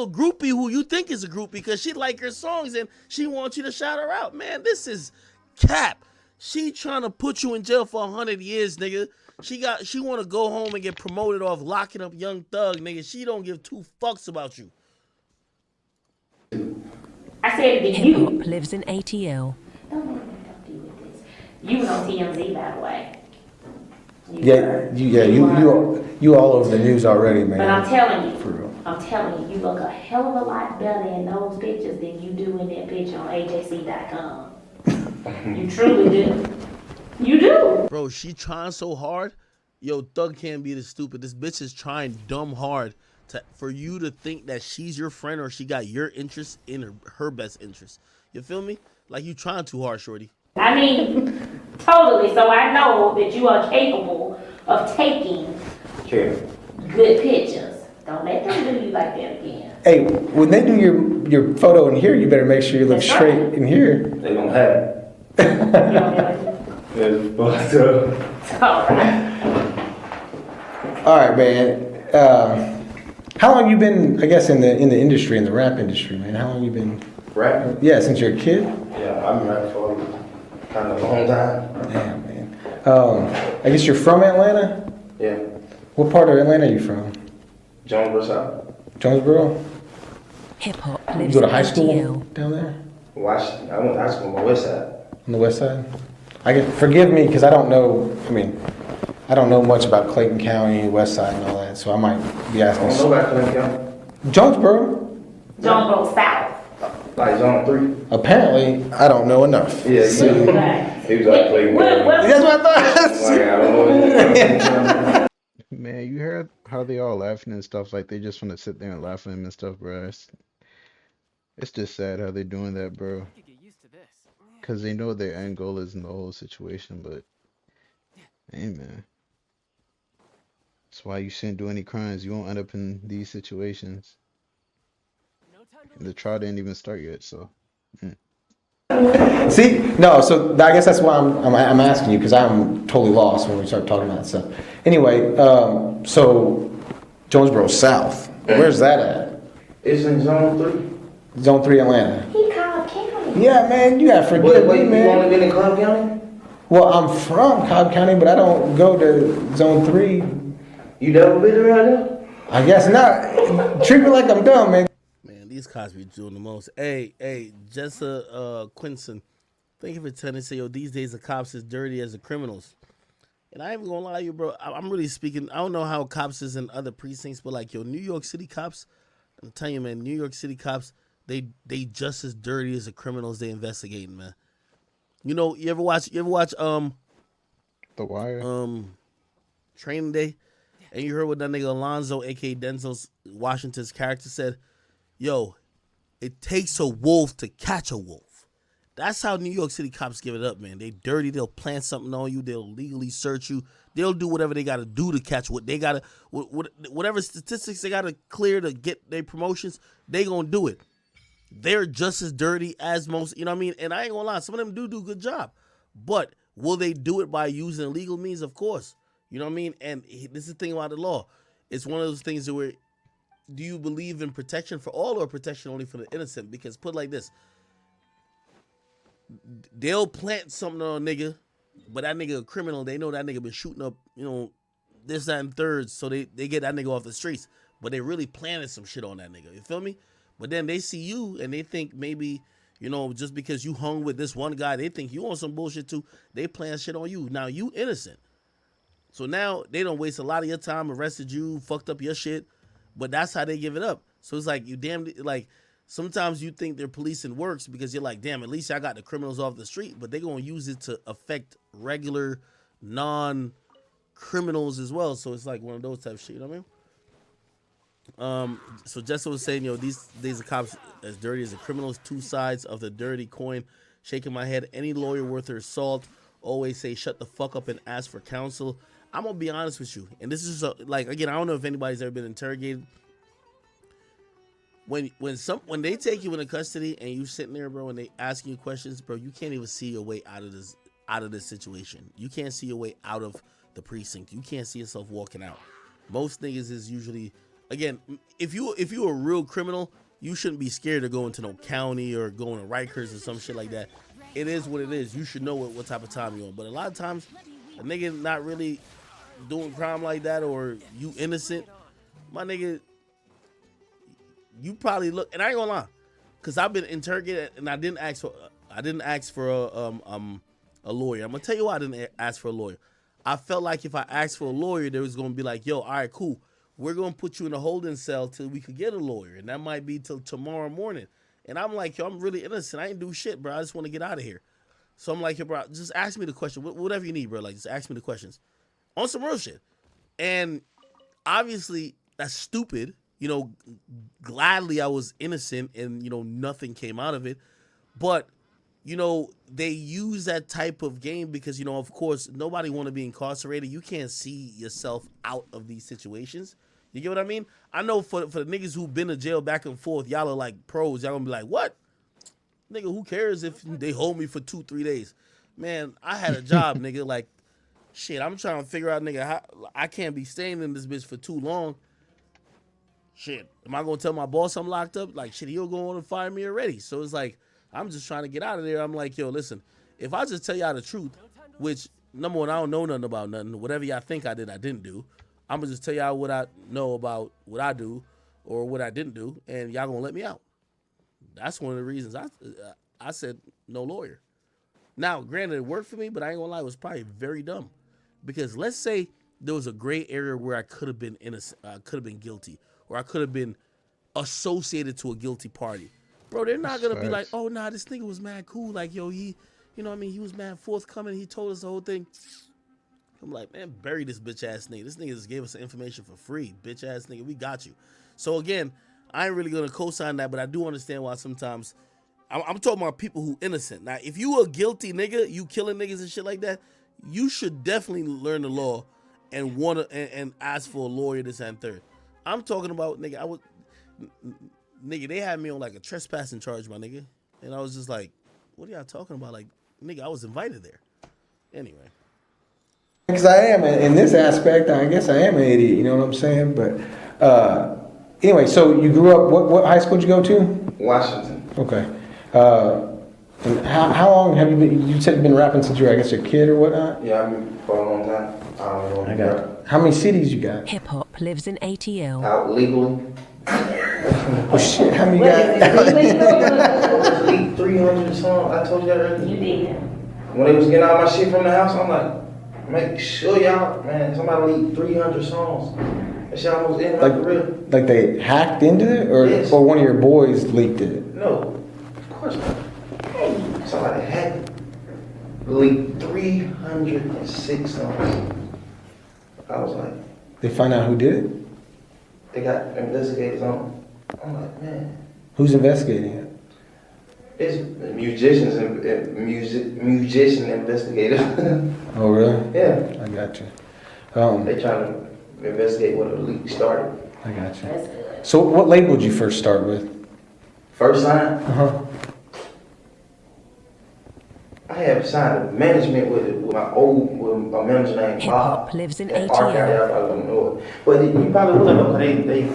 groupie who you think is a groupie because she like your songs and she wants you to shout her out. Man, this is cap. She trying to put you in jail for 100 years, nigga. She want to go home and get promoted off locking up Young Thug, nigga. She don't give two fucks about you. I said it to you. Hip-hop lives in ATL. Don't make me help you with this. You was on TMZ, by the way. you all over the news already, man. But I'm telling For you, real. you look a hell of a lot better in those pictures than you do in that picture on AJC.com. You truly do. You do. Bro, she trying so hard. Yo, Thug can't be this stupid. This bitch is trying dumb hard for you to think that she's your friend or she got your interest in her best interest. You feel me? Like you trying too hard, shorty. I mean, totally. So I know that you are capable of taking Care. good pictures. Don't let them do you like that again. Hey, when they do your photo in here, you better make sure you look That's straight right. in here. They gonna have it. You don't have to. It's busted up. All right. All right, man. How long you been? I guess in the industry, in the rap industry, man. How long you been? Rapping? Yeah, since you're a kid. Yeah, I've been rapping for kind of a long time. Damn, man. I guess you're from Atlanta. Yeah. What part of Atlanta are you from? Jonesboro South. Jonesboro. Hip hop You lives go to in high school ATL. down there Washington. I went to high school on my west side. on the west side. Forgive me because I don't know. I mean, I don't know much about Clayton County, West Side, and all that. So I might be I asking. don't know about Clinton County. Jonesboro. Jonesboro South. Like zone 3. Apparently, I don't know enough. Yeah, Right. he was like Clayton County. That's what I thought. Like, I don't know. Man, you heard how they all laughing and stuff, like they just want to sit there and laugh at him and stuff, bro. It's just sad how they're doing that, bro. I could get used to this. Because they know their end goal is in the whole situation, but hey, man. That's why you shouldn't do any crimes. You won't end up in these situations. No time to And the trial didn't even start yet, so. See, no. So I guess that's why I'm asking you because I'm totally lost when we start talking about that stuff. Anyway, so Jonesboro South. Where's that at? It's in zone 3. Zone 3 Atlanta. He called County. Yeah, man, you gotta forgive Wait, me, you man. only been in Cobb County? Well, I'm from Cobb County, but I don't go to Zone 3. You never been around there? I guess not. Treat me like I'm dumb, man. Man, these cops be doing the most. Hey, Jessa Quinson, thank you for telling us, yo, these days the cops is dirty as the criminals. And I ain't even gonna lie to you, bro. I'm really speaking. I don't know how cops is in other precincts, but like, yo, New York City cops, I'm telling you, man, New York City cops, they just as dirty as the criminals they investigating, man. You know, you ever watch The Wire? Training Day? And you heard what that nigga Alonzo, aka Denzel Washington's character, said? Yo, it takes a wolf to catch a wolf. That's how New York City cops give it up, man. They dirty. They'll plant something on you. They'll legally search you. They'll do whatever they got to do to catch what they got to, whatever statistics they got to clear to get their promotions, they going to do it. They're just as dirty as most, you know what I mean? And I ain't going to lie, some of them do a good job. But will they do it by using legal means? Of course. You know what I mean? And this is the thing about the law. It's one of those things where, do you believe in protection for all or protection only for the innocent? Because put it like this, they'll plant something on a nigga, but that nigga a criminal. They know that nigga been shooting up, you know, this, that, and thirds, so they get that nigga off the streets. But they really planted some shit on that nigga. You feel me? But then they see you and they think maybe, you know, just because you hung with this one guy, they think you on some bullshit too. They plan shit on you. Now you innocent. So now they don't waste a lot of your time, arrested you, fucked up your shit. But that's how they give it up. So it's like you damn, like sometimes you think their policing works because you're like, damn, at least I got the criminals off the street. But they're going to use it to affect regular non-criminals as well. So it's like one of those type of shit, you know what I mean? So Jessica was saying, these days the cops as dirty as the criminals, two sides of the dirty coin. Shaking my head. Any lawyer worth their salt always say shut the fuck up and ask for counsel. I'm gonna be honest with you, and this is like, again, I don't know if anybody's ever been interrogated. When they take you into custody and you sitting there, bro, and they asking you questions, bro, you can't even see your way out of this situation. You can't see your way out of the precinct. You can't see yourself walking out. Most niggas is usually, again, if you're a real criminal, you shouldn't be scared to go into no county or going to Rikers or some shit like that. It is what it is. You should know what type of time you're on. But a lot of times, a nigga not really doing crime like that, or you innocent, my nigga, you probably look, and I ain't gonna lie, cause I've been interrogated and I didn't ask for a lawyer. I'm gonna tell you why I didn't ask for a lawyer. I felt like if I asked for a lawyer, there was gonna be like, yo, all right, cool, we're gonna put you in a holding cell till we could get a lawyer, and that might be till tomorrow morning. And I'm like, yo, I'm really innocent. I ain't do shit, bro. I just want to get out of here. So I'm like, yo, bro, just ask me the question, whatever you need, bro. Like, just ask me the questions on some real shit. And obviously, that's stupid. You you know, gladly I was innocent and, you know, nothing came out of it. But, you know, they use that type of game because, you know, of course, nobody want to be incarcerated. You can't see yourself out of these situations. You get what I mean? I know for the niggas who've been to jail back and forth, y'all are like pros. Y'all gonna be like, what? Nigga, who cares if they hold me for 2-3 days? Man, I had a job, nigga. Like, shit, I'm trying to figure out, nigga, how I can't be staying in this bitch for too long. Shit, am I gonna tell my boss I'm locked up? Like, shit, he'll go on and fire me already. So it's like, I'm just trying to get out of there. I'm like, yo, listen, if I just tell y'all the truth, which, number one, I don't know nothing about nothing. Whatever y'all think I did, I didn't do. I'm gonna just tell y'all what I know about what I do or what I didn't do, and y'all gonna let me out. That's one of the reasons I said no lawyer. Now, granted, it worked for me, but I ain't gonna lie, it was probably very dumb. Because let's say there was a gray area where I could have been innocent, I could have been guilty, or I could have been associated to a guilty party. Bro, they're not gonna be like, oh nah, this nigga was mad cool. Like, yo, he, you know what I mean, he was mad forthcoming, he told us the whole thing. I'm like, man, bury this bitch ass nigga. This nigga just gave us the information for free. Bitch ass nigga, we got you. So again, I ain't really gonna co-sign that, but I do understand why sometimes I'm talking about people who innocent. Now, if you a guilty nigga, you killing niggas and shit like that, you should definitely learn the law and and ask for a lawyer, this and third. I'm talking about, nigga, nigga, they had me on like a trespassing charge, my nigga. And I was just like, what are y'all talking about? Like, nigga, I was invited there. Anyway. Because I am, in this aspect, I guess I am an idiot, you know what I'm saying? But anyway, so you grew up, what high school did you go to? Washington. Okay. And how long have you been, you said you've been rapping since you were, I guess, a kid or whatnot? Yeah, I've been for a long time. I got it. How many CDs you got? Hip hop lives in ATL. Out legally. Oh shit, how many you got? Leaked 300 songs. I told you that earlier. You did. When they was getting all my shit from the house, I'm like, make sure y'all, man, somebody leaked 300 songs. That shit almost ended my career. Like they hacked into it, or Yes. or one of your boys leaked it? No, of course not. Somebody hacked it. Leaked 306 songs. I was like, They find out who did it? they got investigators on it. I'm like, man, Who's investigating it? it's musicians and musician investigators. Oh really? Yeah, I got you. they trying to investigate what the leak started. I got you. That's good. So what label did you first start with? First sign, Uh-huh. I have signed a management with my manager named Hip Bob. hop lives in That ATL. I probably don't know it. But you probably will know, because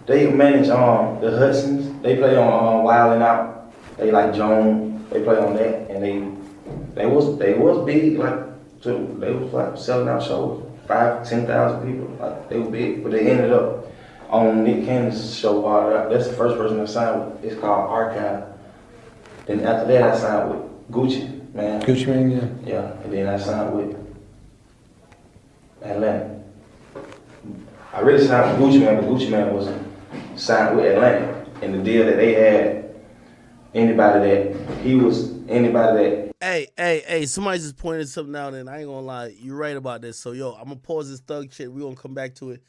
they manage the Hudsons. They play on Wild 'N Out. They like Joan. They play on that, and they was big, like, so they was like selling out shows, 5,000-10,000 people. Like, they were big, but they ended up on Nick Cannon's show. That's the first person I signed with. It's called Archive. Then after that, I signed with Gucci Man. Gucci Mane, yeah. Yeah, and then I signed with Atlantic. I really signed with Gucci Man, but Gucci Man was signed with Atlantic. And the deal that they had, anybody that Hey, somebody just pointed something out, and I ain't gonna lie, you're right about this. So, yo, I'm gonna pause this thug shit. We're gonna come back to it.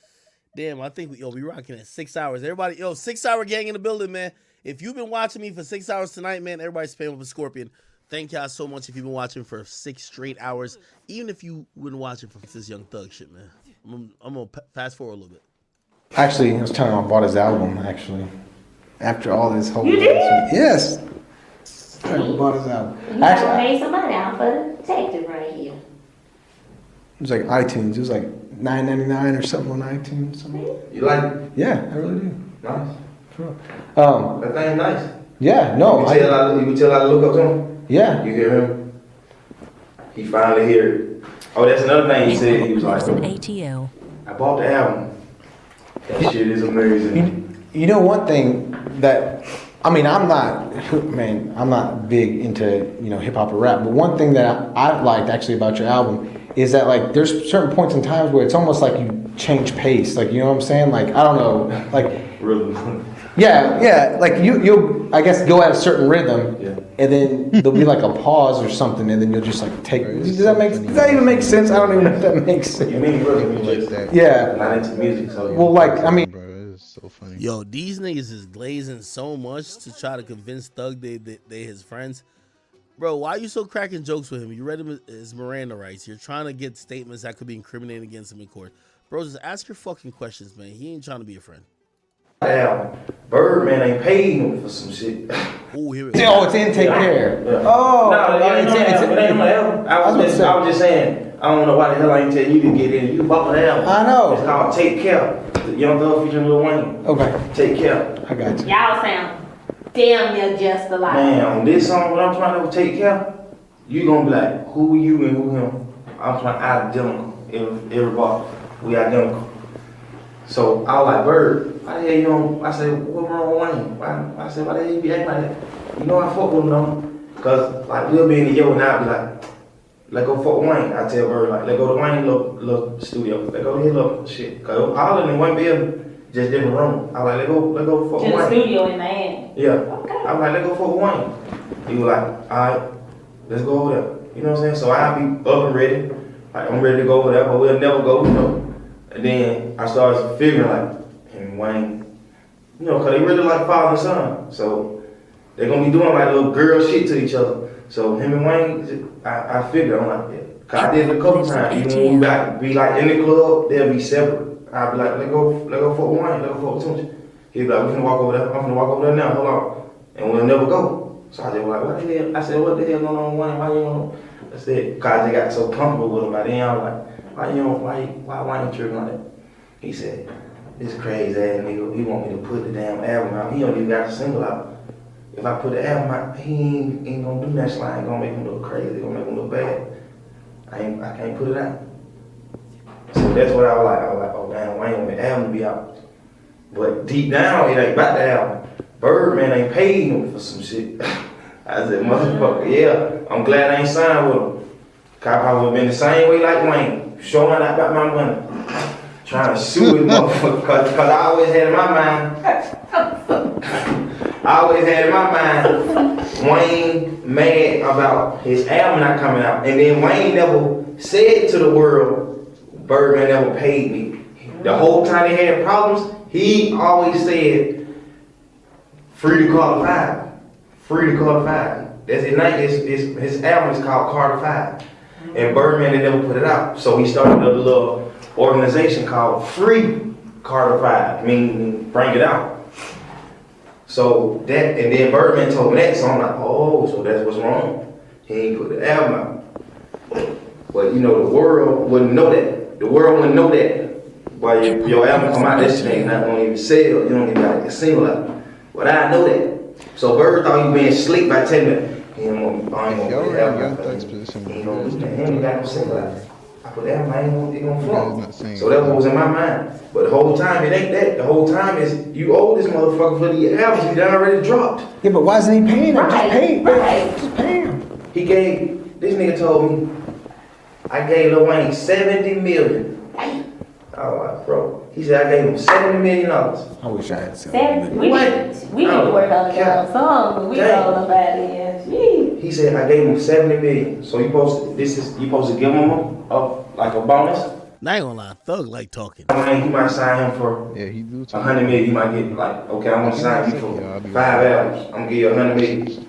Damn, I think we rocking at 6 hours. Everybody, 6 hour gang in the building, man. If you've been watching me for 6 hours tonight, man, everybody's paying with a Scorpion. Thank y'all so much if you've been watching for 6 straight hours. Even if you been watching for this Young Thug shit, man. I'm gonna fast forward a little bit. Actually, I was telling him I bought his album, actually. After all this whole... You did? Yes. I bought his album. You gotta Actually, pay some money out for the detective right here. it was like iTunes. It was like $9.99 or something on iTunes. Something. you like it. Yeah, I really do. Nice. For real. That thing nice. Yeah, no. You can tell I look up to him. Yeah. You hear him? He finally hear it. Oh, that's another thing he said. He was like, Lives in ATL. I bought the album. That shit is amazing. You know one thing that, I mean, I'm not big into, hip hop or rap, but one thing that I liked actually about your album is that, like, there's certain points in times where it's almost like you change pace, like, you know what I'm saying? Like, I don't know, like, Really? yeah, like you'll, I guess, go at a certain rhythm, Yeah. and then there'll be like a pause or something, and then you'll just like take, does that even make sense? I don't even know if that makes sense. You mean really? People like that. Yeah. Not into music, so Well, like, I mean, Bro, it's So funny. Yo, these niggas is glazing so much to try to convince Thug they his friends. Bro, why are you so cracking jokes with him? You read him his Miranda rights. You're trying to get statements that could be incriminating against him in court. Bro, just ask your fucking questions, man. He ain't trying to be a friend. Damn, Birdman ain't paid him for some shit. Oh, here we go. Oh, it's in Take Care. Yeah. Oh, No, it ain't my album. I was just saying, I don't know why the hell I ain't tell you to get in. You bought the album. I know. It's called Take Care. The Young Thug featuring Lil Wayne. Okay, Take Care. I got you. Y'all sound damn near just alike. Man, on this song, when I'm trying to take care, you gonna be like, who you and who him? I'm trying identical. Everybody, we identical. So I was like, Bird, why the hell you don't? I said, what wrong with Wayne? I said, why the hell you be acting like that? You know I fuck with him though. Cause like we'll be in the yo and I'll be like, let go fuck Wayne. I tell Bird like, let go to Wayne little studio. Let go to his little shit. Cause all of them in one building, just different room. I was like, let go fuck To Wayne. the studio in Miami. Yeah. Okay. I was like, let go fuck Wayne. He was like, alright, let's go over there. You know what I'm saying? So I'll be up and ready. Like I'm ready to go over there, but we'll never go, you know. And then I started figuring like him and Wayne, you know, cause they really like father and son. So they're gonna be doing like little girl shit to each other. So him and Wayne, I figured, I'm like, yeah. Cause I did it a couple times. Even when we back, be like in the club, they'll be separate. I'll be like, let go fuck Wayne, let go fuck Tunchi. He'd be like, we finna walk over there, I'm finna walk over there now, hold on. And we'll never go. So I just was like, what the hell? I said, what the hell going on with Wayne? Why you don't? I said, cause I just got so comfortable with him by then. I was like, why you tripping like that? He said, this crazy ass nigga, he want me to put the damn album out. He don't even got a single out. If I put the album out, he ain't gonna do that shit. I ain't gonna make him look crazy, gonna make him look bad. I can't put it out. So that's what I was like, oh damn, Wayne want the album to be out. But deep down, it ain't about the album. Birdman ain't paid him for some shit. I said, motherfucker, yeah, I'm glad I ain't signed with him. Cause I probably would've been the same way like Wayne, showing I got my money. Trying to sue him, motherfucker, cause I always had in my mind, Wayne mad about his album not coming out. And then Wayne never said to the world, Birdman never paid me. The whole time they had problems, he always said, free to Carter 5. Free to Carter 5. That's his album is called Carter 5. And Birdman they never put it out. So he started a little organization called Free Carter 5, meaning bring it out. So that, and then Birdman told me that, so I'm like, oh, so that's what's wrong. He ain't put the album out. But you know, the world wouldn't know that. The world wouldn't know that. But your album come out, that shit ain't not gonna even sell. You don't even got a single out. But I know that. So Bird thought he was being slick by telling me, he ain't gonna put the album out. He ain't gonna do that. He ain't got no single out. I put the album, I ain't gonna flunk. So that's what was in my mind. But the whole time, it ain't that. The whole time is, you owe this motherfucker for the albums he done already dropped. Yeah, but why isn't he paying him? Just pay him. Right. Just pay him. He gave, this nigga told me, I gave Lil Wayne $70 million. I was like, bro. He said I gave him $70 million. I wish I had We need to work on the song, but we know about it. He said I gave him $70 million. So you supposed to give him like a bonus. Now I ain't gonna lie, Thug like talking. I mean, he might sign him for he do too. $100 million. He might get like, okay, I'm gonna sign you for 5 albums. I'm gonna give you $100 million.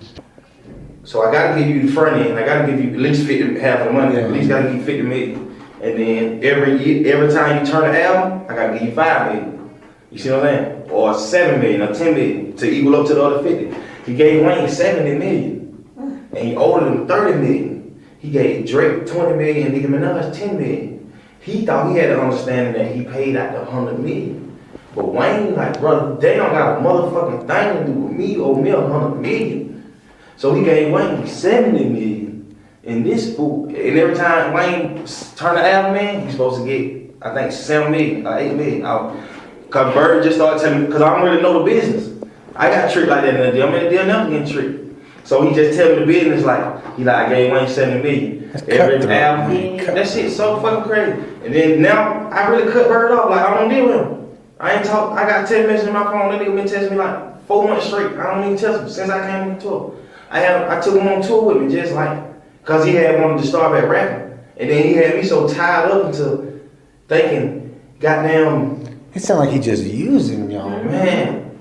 So I gotta give you the front end. I gotta give you at least half of the money. At least gotta give you $50 million. And then every time you turn the album, I gotta give you $5 million. You see what I'm saying? Or $7 million or $10 million to equal up to the other 50. He gave Wayne $70 million, and he owed him $30 million. He gave Drake $20 million, Nicki Minaj $10 million. He thought he had an understanding that he paid out the $100 million. But Wayne like, brother, they don't got a motherfucking thing to do with me or me $100 million. So he gave Wayne $70 million. And this fool, and every time Wayne turned the album in, he's supposed to get, I think, $7 million or $8 million. Cause Bird just started telling me, cause I don't really know the business. I got tricked like that in the deal. I'm in the deal now getting tricked. So he just tell me the business like, I gave Wayne $70 million. Every album, that shit's so fucking crazy. And then now, I really cut Bird off, like I don't deal with him. I ain't talk, I got 10 messages in my phone, that nigga been texting me like 4 months straight. I don't even text him since I came on tour. I took him on tour with me just like, cause he had wanted to start back rapping. And then he had me so tied up into thinking, goddamn, It sounded like he just using y'all. Man,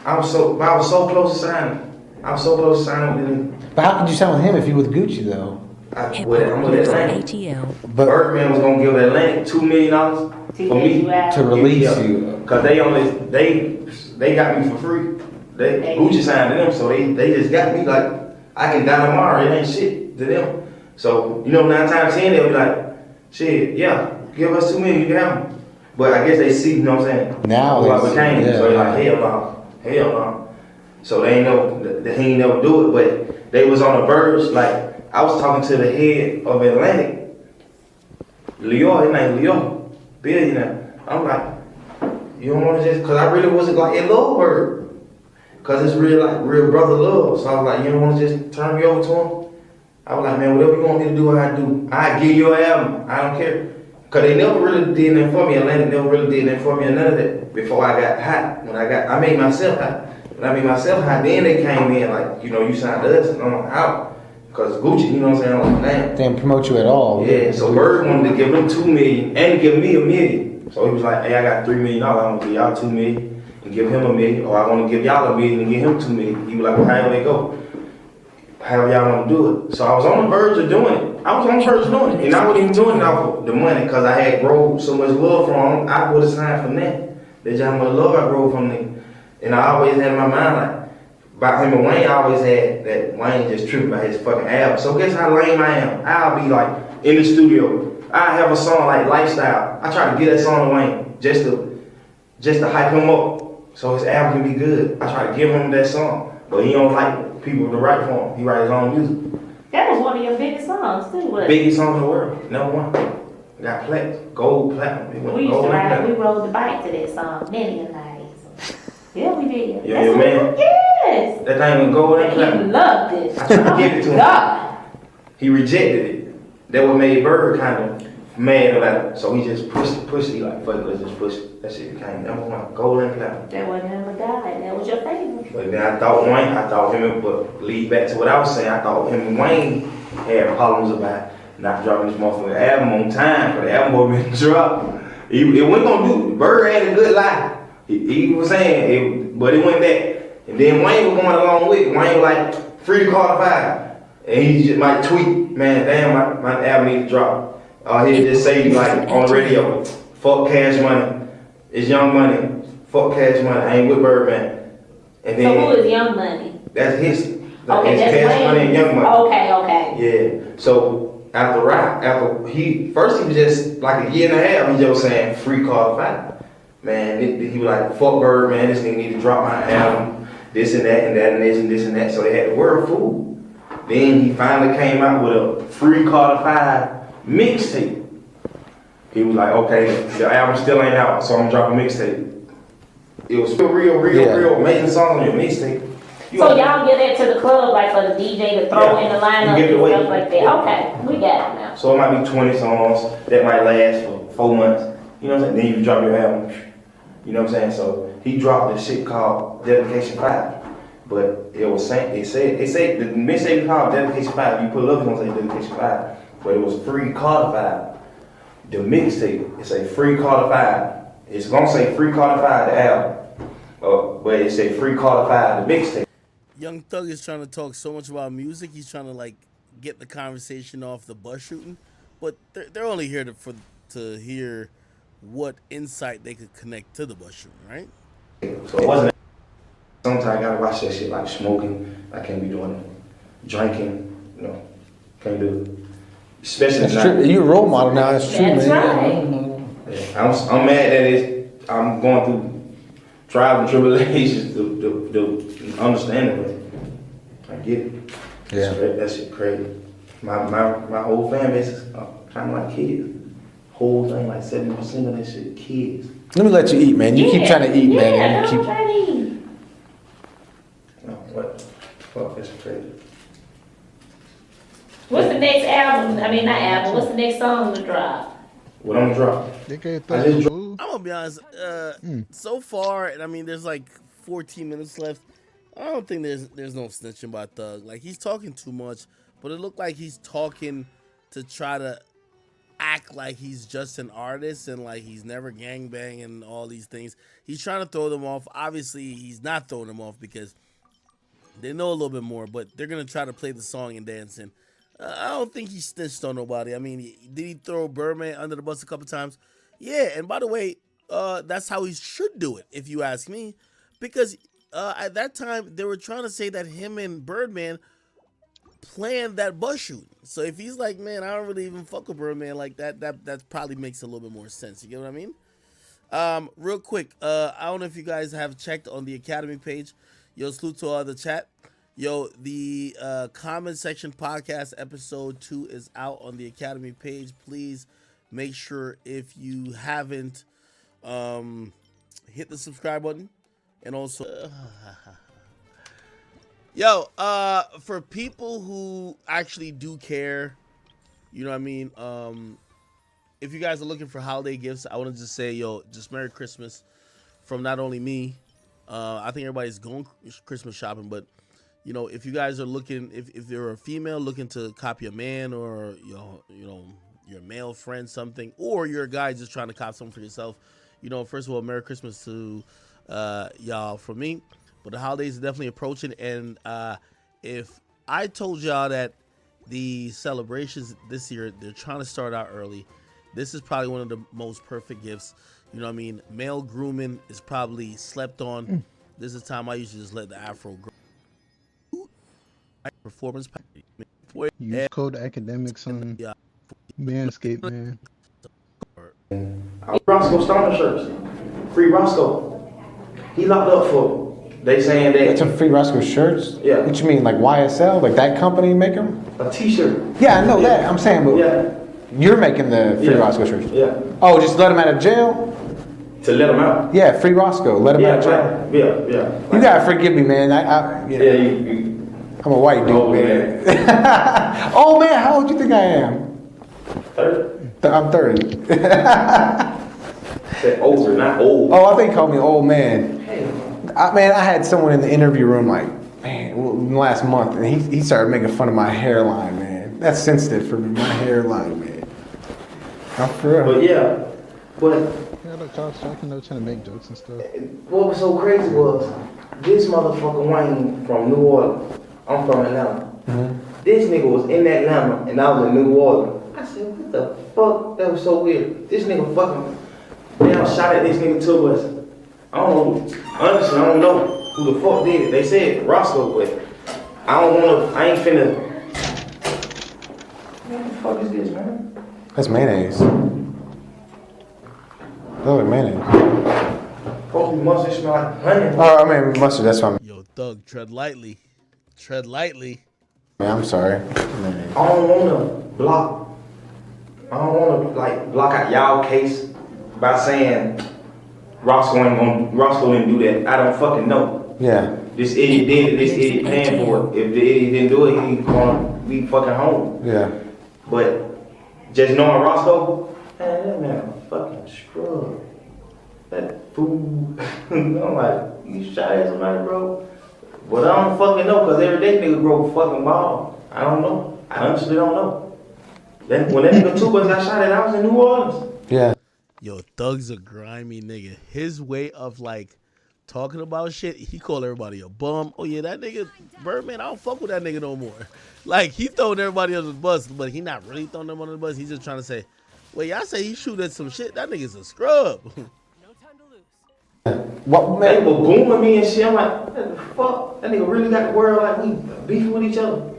I was so close to signing. I was so close to signing with him. But how could you sign with him if you with Gucci though? Hip I'm hop with lives in Atlantic. ATL. But Birdman was gonna give Atlantic $2 million for me to release you. Cause they got me for free. Gucci signed to them, so they just got me like I can die tomorrow. It ain't shit to them. So 9 times 10 they'll be like, shit, yeah, give us $2 million, you can have them. But I guess they see, you know what I'm saying? Now who I they see, became. yeah. So they're like, hell no. So they ain't he ain't never do it, but they was on the verge. Like I was talking to the head of Atlantic, Leo, his name Leo, billionaire. I'm like, you don't want to just, cause I really wasn't like in love with her, cause it's real brother love. So I was like, you don't want to just turn me over to him? I was like, man, whatever you want me to do, I do. I give you an album. I don't care. Cause they never really did that for me. Atlantic never really did that for me or none of that. Before I got hot, I made myself hot. When I made myself hot, then they came in like, you signed to us, and I'm like, out. Cause Gucci, you know what I'm saying? I'm like, damn. They didn't promote you at all. Yeah, so Bird wanted to give them $2 million and give me $1 million. So he was like, hey, I got $3 million. I'm gonna give y'all $2 million and give him $1 million, or I want to give y'all $1 million and give him $2 million. He was like, well, however they go. However y'all want to do it. So I was on the verge of doing it. I was on the verge of doing it. And I wasn't even doing it off of the money because I had grown so much love from him. I would have signed from that. That's how much love I grew from them. And I always had in my mind, like, about him and Wayne, I always had that Wayne just tripping about his fucking album. So guess how lame I am? I'll be like in the studio. I have a song like Lifestyle. I try to get that song to Wayne just to hype him up so his album can be good. I try to give him that song. But he don't like people to write for him. He write his own music. That was one of your biggest songs too, wasn't it? Biggest song in the world. Number one. Got gold, platinum. It went We used gold to and ride, platinum. we rode the bike to that song many a night. Yeah, we did. Yeah, your man. Yes. That thing went gold and And he platinum. loved it. I tried to give it to him. God. He rejected it. That what made Bird kind of mad about it. So he just pushed it. He like, fuck it, let's just push it. That shit became number one, gold and platinum. That wasn't him a guy. That was your favorite. But then I thought him, but lead back to what I was saying, I thought him and Wayne had problems about not dropping this motherfucking album on time, because the album was been dropped. It wasn't gonna do, Bird had a good lie. He was saying, but it went back. And then Wayne was going along with it. Wayne was like, free to call the five. And he just might tweet, man, damn, my album needs to drop. He'd just say, like, on the radio, fuck Cash Money. It's Young Money. Fuck Cash Money. I ain't with Birdman. And then, So who is Young Money? That's his. Okay, it's that's Cash Wayne. Money and Young Money. Okay. Yeah. So after he was just like a year and a half, he just was saying free call to five. Man, he was like, fuck Bird, man, this nigga need to drop my album, this and that and that and this and this and that. So they had the world fool. Then he finally came out with a free call to five mixtape. He was like, okay, the album still ain't out, so I'm dropping mixtape. It was real amazing songs on your mixtape. So y'all get that to the club, like for the DJ to throw in the lineup You give it and away. stuff like that. Yeah. Okay, we got it now. So it might be 20 songs that might last for 4 months. You know what I'm saying? Then you drop your album. You know what I'm saying? So he dropped this shit called Dedication 5. But it said the mixtape was called Dedication 5. You put it up, it's gonna say Dedication 5. But it was free call to 5. The mixtape, it's a free call to 5. It's gonna say free call to 5, the album. But it say free call to 5, the mixtape. Young Thug is trying to talk so much about music. He's trying to like get the conversation off the bus shooting, but they're only here to hear what insight they could connect to the bus shooting, right? So it wasn't. Sometimes I gotta watch that shit like smoking. I can't be doing it. Drinking, can't do it. Especially That's at true. night. You're a role model now. That's true, That's man. right. Yeah, I'm mad that I'm going through trials and tribulations to understand it. But I get it. Yeah. That shit crazy. My whole fan base is kind of like kids. Whole thing, like 70% of that shit, kids. Let me let you eat, man. You keep trying to eat, man. Yeah, You I'm keep. trying to eat. No, what? Fuck, that's crazy. What's the next album? I mean, not album. What's the next song to drop? What I'm gonna drop? They can't I throw just the boo. I'm gonna be honest. So far, and I mean, there's like 14 minutes left. I don't think there's no snitching by Thug. Like he's talking too much, but it looked like he's talking to try to act like he's just an artist and like he's never gangbang and all these things. He's trying to throw them off. Obviously, he's not throwing them off because they know a little bit more, but they're gonna try to play the song and dance. And I don't think he snitched on nobody. I mean, did he throw Birdman under the bus a couple times? Yeah. And by the way, that's how he should do it, if you ask me, because at that time they were trying to say that him and Birdman planned that bus shooting. So if he's like, man, I don't really even fuck with Birdman like that, that probably makes a little bit more sense. You get what I mean? Real quick, I don't know if you guys have checked on the Academy page. Yo, salute to all the chat. Yo, the comment section podcast episode 2 is out on the Academy page. Please make sure if you haven't, hit the subscribe button. And also, yo, for people who actually do care, you know what I mean? If you guys are looking for holiday gifts, I want to just say, yo, just Merry Christmas from not only me. I think everybody's going Christmas shopping, but you know, if you guys are looking, if you're a female looking to copy a man, or you know, your male friend something, or you're a guy just trying to cop something for yourself, you know, first of all, Merry Christmas to y'all from me. But the holidays are definitely approaching, and if I told y'all that the celebrations this year, they're trying to start out early, this is probably one of the most perfect gifts. You know what I mean? Male grooming is probably slept on. This is time I usually just let the afro grow. Performance package. Use code Akademiks on Manscaped, man. Roscoe Stoner shirts. Free Roscoe. He locked up for, they saying that. That's some free Roscoe shirts? Yeah. What you mean, like YSL? Like that company make them? A t-shirt. Yeah, I know that. I'm saying, but you're making the free Roscoe shirts? Yeah. Oh, just let them out of jail? To let him out. Yeah, free Roscoe. Let them out of jail. Yeah. You gotta forgive me, man. I'm a white dude, man. Oh man, how old do you think I am? 30. I'm 30. Said older, not old. Oh, I think he called me old man. I had someone in the interview room like, man, last month, and he started making fun of my hairline, man. That's sensitive for me, my hairline, man. I'm for real. But yeah, but Yeah, look, y'all talking, trying to make jokes and stuff. what was so crazy was this motherfucker Wayne from New Orleans. I'm from Atlanta. Mm-hmm. This nigga was in Atlanta and I was in New Orleans. I said, what the fuck? That was so weird. This nigga fucking damn shot at this nigga to us. I don't know. Honestly, I don't know who the fuck did it. They said Roscoe, but I ain't finna. What the fuck is this, man? That's mayonnaise. Oh, mayonnaise. Supposed to be mustard, smell like honey. Oh, I mean mustard. That's what Yo, Thug, tread lightly. Tread lightly. I'm sorry. I don't wanna block. I don't wanna like block out y'all case by saying Roscoe didn't do that. I don't fucking know. Yeah. This idiot did it. This idiot paying for it. If the idiot didn't do it, he gonna be fucking home. Yeah. But just knowing Roscoe, man, that man a fucking scrub. That fool. I'm like, you shot at somebody, bro? But I don't fucking know, cause every day nigga grow a fucking ball. I don't know. I honestly don't know. Then when that nigga 2 got shot at, I was in New Orleans. Yeah. Yo, Thug's a grimy nigga. His way of like talking about shit, he call everybody a bum. Oh yeah, that nigga Birdman, I don't fuck with that nigga no more. Like he throwing everybody under the bus, but he not really throwing them under the bus. He's just trying to say, well, y'all say he shoot at some shit. That nigga's a scrub. No time to lose. What They man? were booming me and shit. I'm like, what the fuck? That nigga really got the world like we beefing with each other.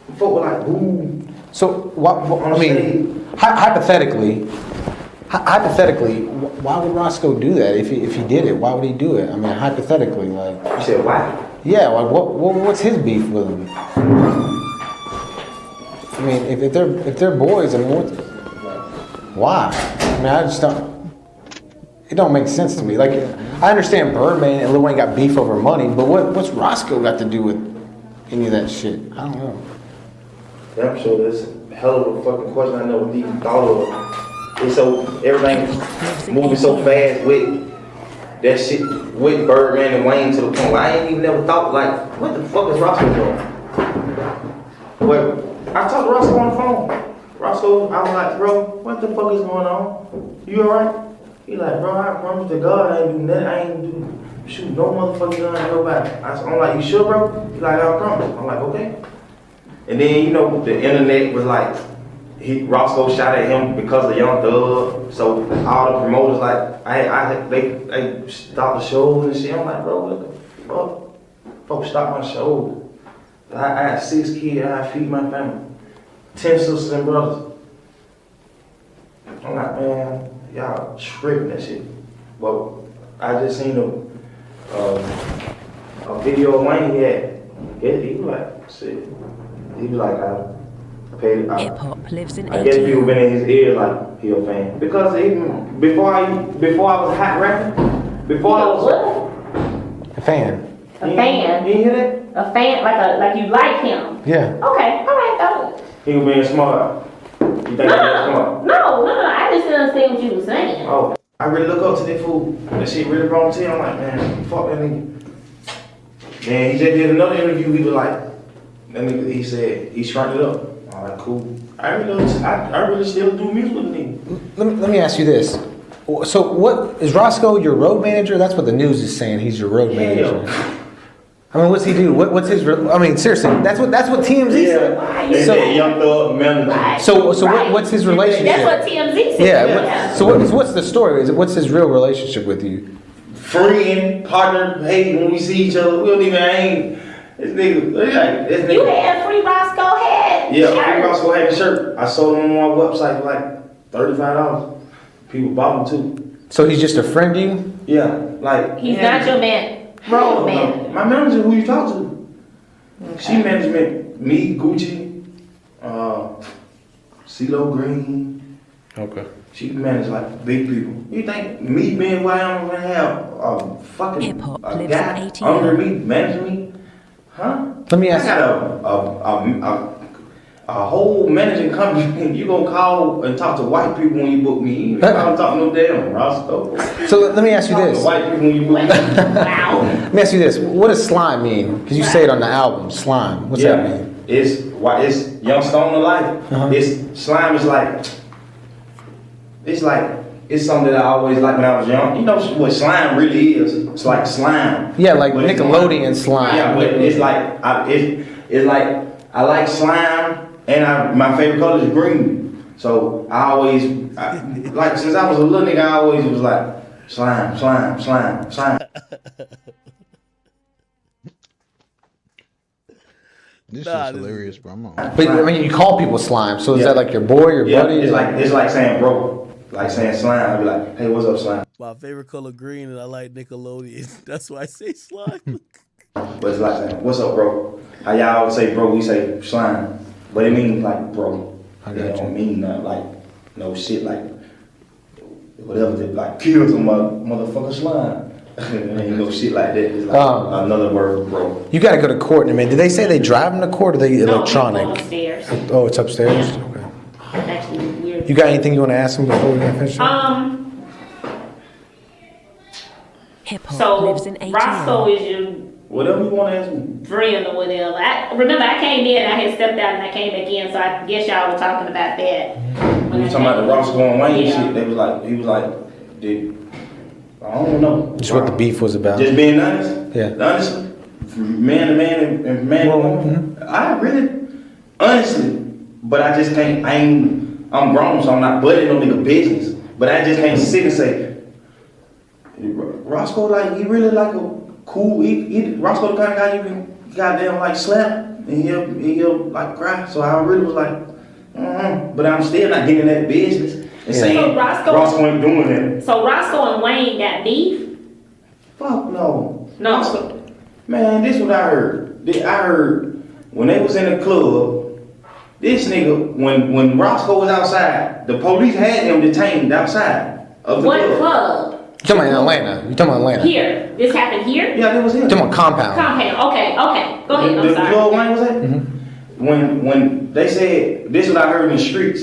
The fuck were like, boom. So what I mean, hypothetically, why would Roscoe do that if he did it? Why would he do it? I mean, hypothetically, like. You said why? Yeah, like what's his beef with him? I mean, if they're boys, I mean, why? I mean, I just don't. It don't make sense to me. Like, I understand Birdman and Lil Wayne got beef over money, but what's Roscoe got to do with any of that shit? I don't know. Yeah, I'm sure there's a hell of a fucking question I never even thought of. It's so everything's moving so fast with that shit with Birdman and Wayne to the point where I ain't even never thought like, what the fuck is Roscoe doing? Well, I talked to Roscoe on the phone. Roscoe, I was like, bro, what the fuck is going on? You alright? He like, bro, I promise to God I ain't do nothing. I ain't shoot no motherfucking gun at nobody. I'm like, you sure, bro? He like, I promise. I'm like, okay. And then, you know, the internet was like, Roscoe shot at him because of Young Thug. So all the promoters like, they stopped the shows and shit. I'm like, bro, what the fuck? Folks stop my show. I had 6 kids. I feed my family. 10 sisters and brothers. I'm like, man, y'all tripping that shit. But I just seen a video of Wayne he had. He was like, shit. He was like, Hip hop lives in I guess people ATL. been in his ear like he a fan. Because even before I was hot rapping, before I was A fan. A fan. You hear that? A fan, like you like him. Yeah. Okay, all right, go. He was being smart. You think he was smart? No. I just didn't understand what you were saying. Oh, I really look up to that fool. That shit really wrong to him. I'm like, man, fuck that nigga. Then he just did another interview. He was like, that nigga, he said he shrunk it up. I'm like, cool. I really still do music with the nigga. Let me ask you this. So what is Roscoe your road manager? That's what the news is saying. He's your road manager. I mean, what's he do? What's his? I mean, seriously, that's what TMZ said. They So- said Young Thug manager. Right. So Right. what's his relationship? That's what TMZ said. Yeah. So what's the story? What's his real relationship with you? Friend, partner, hey, when we see each other, we don't even ain't. This nigga. You had Free Roscoe had Yeah, shirt. Free Roscoe had a shirt. I sold them on my website for like $35. People bought them too. So he's just a friend to you? Yeah, like. He's man, not your man. hell Road no. man. My manager, who you talk to? She management, me, Gucci, CeeLo Green. Okay. She manage like big people. You think me being who I am gonna have a fucking Hip-hop a lives guy in ATL. under me, managing me? Huh? Let me ask I got a whole managing company. You gonna call and talk to white people when you book me? You ain't gonna talk to no damn Roscoe. So let me ask you Talk to this. white people when you book me. Wow. Let me ask you this. What does slime mean? Because you say it on the album, slime. What's that mean? It's Young Stone of Life. Uh-huh. It's slime is like it's something that I always liked when I was young. You know what slime really is? It's like slime. Yeah, like But it's Nickelodeon slime. Yeah, but it's like I like slime, and my favorite color is green. So like since I was a little nigga, I always was like slime. This Nah, is this is hilarious, bro. I'm on. But I mean, you call people slime. So is Yeah. that like your boy, your Yeah, buddy? it's like saying bro, like saying slime. I'd be like, hey, what's up, slime? My favorite color green, and I like Nickelodeon. That's why I say slime. But it's like saying, what's up, bro? How y'all always say bro, we say slime. But it means like bro. I It got you. don't mean like no shit like whatever they like kill some motherfucker slime. Ain't no shit like that. It's like another word for bro. You got to go to court in a minute. Did they say they drive them to court or they No, electronic? upstairs. Oh, it's upstairs? Okay. That's actually weird. You got anything you want to ask them before we finish? Hip hop So lives in Roscoe ATL. is your Whatever you want to ask me. friend or whatever. Remember I came in, I had stepped out and I came back in, so I guess y'all were talking about that. We was talking about the Roscoe and Wayne Yeah. shit. He was like, dude, I don't know. Just what the beef was about. Just being honest. Yeah. Honestly, from man to man and man to woman. I really, honestly, but I just can't. I'm grown, so I'm not butting no nigga business. But I just can't sit and say, Roscoe, like he really like a cool. Roscoe the kind of guy you can goddamn like slap and he'll like cry. So I really was like, but I'm still not getting that business and saying So Roscoe ain't doing that. So Roscoe and Wayne got beef? Fuck no. No. Roscoe, man, this what I heard. I heard when they was in the club, this nigga, when Roscoe was outside, the police had him detained outside of the What club. club? You talking about Atlanta? You talking about Atlanta? Here. This happened here? Yeah, that was him. You talking about compound? Compound. Okay. Go ahead. I'm The sorry. club Wayne was at? When they said, this is what I heard in the streets,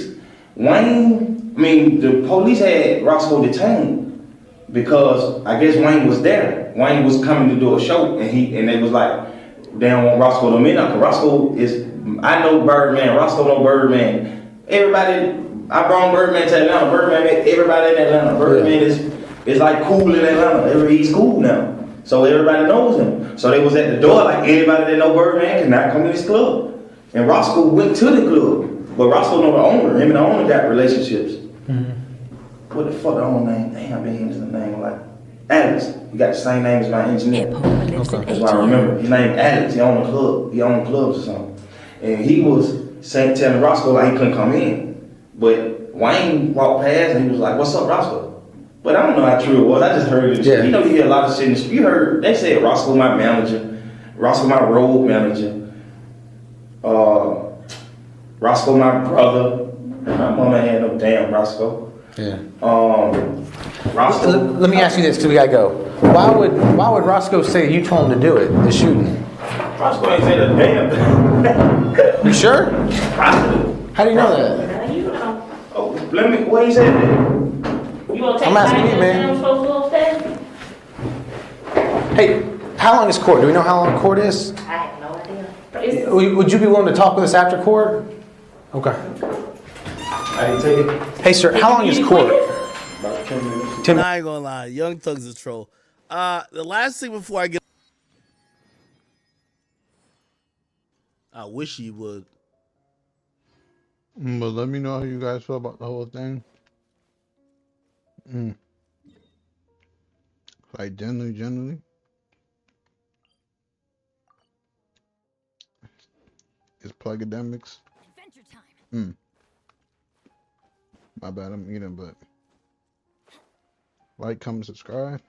the police had Roscoe detained because I guess Wayne was there. Wayne was coming to do a show and they was like, they don't want Roscoe to come in now, 'cause Roscoe is, I know Birdman, Roscoe know Birdman, Everybody, I brought Birdman to Atlanta. Birdman met everybody in Atlanta. Birdman is like cool in Atlanta. He's cool now. So everybody knows him. So they was at the door like anybody that know Birdman cannot come to this club. And Roscoe went to the club. But Roscoe know the owner. Him and the owner got relationships. What the fuck the owner name? Damn, I've been into the name like Alex. He got the same name as my engineer. That's why I remember. His name Alex. He owned a club. He owned clubs or something. And he was telling Roscoe like he couldn't come in. But Wayne walked past and he was like, "What's up, Roscoe?" But I don't know how true it was. I just heard it. Yeah. You know, you hear a lot of shit. You heard, they said Roscoe my manager, Roscoe my road manager, Roscoe my brother. My mama had no damn Roscoe. Yeah. Roscoe. Let me ask you this, because we gotta go. Why would Roscoe say you told him to do it, the shooting? Roscoe ain't said a damn. You sure? Roscoe. How do you know that? Now you know. Oh, let me. What he said that? You gonna take I'm asking you, man. Hey, how long is court? Do we know how long court is? I have no idea. Would you be willing to talk with us after court? Okay. I didn't take it. Hey, sir, how long is court? About 10 minutes. I ain't gonna lie, Young Thug's a troll. The last thing before I get, I wish he would. But let me know how you guys feel about the whole thing. Like generally. It's Plugademiks. Adventure time. My bad, I'm eating, but like, comment, subscribe.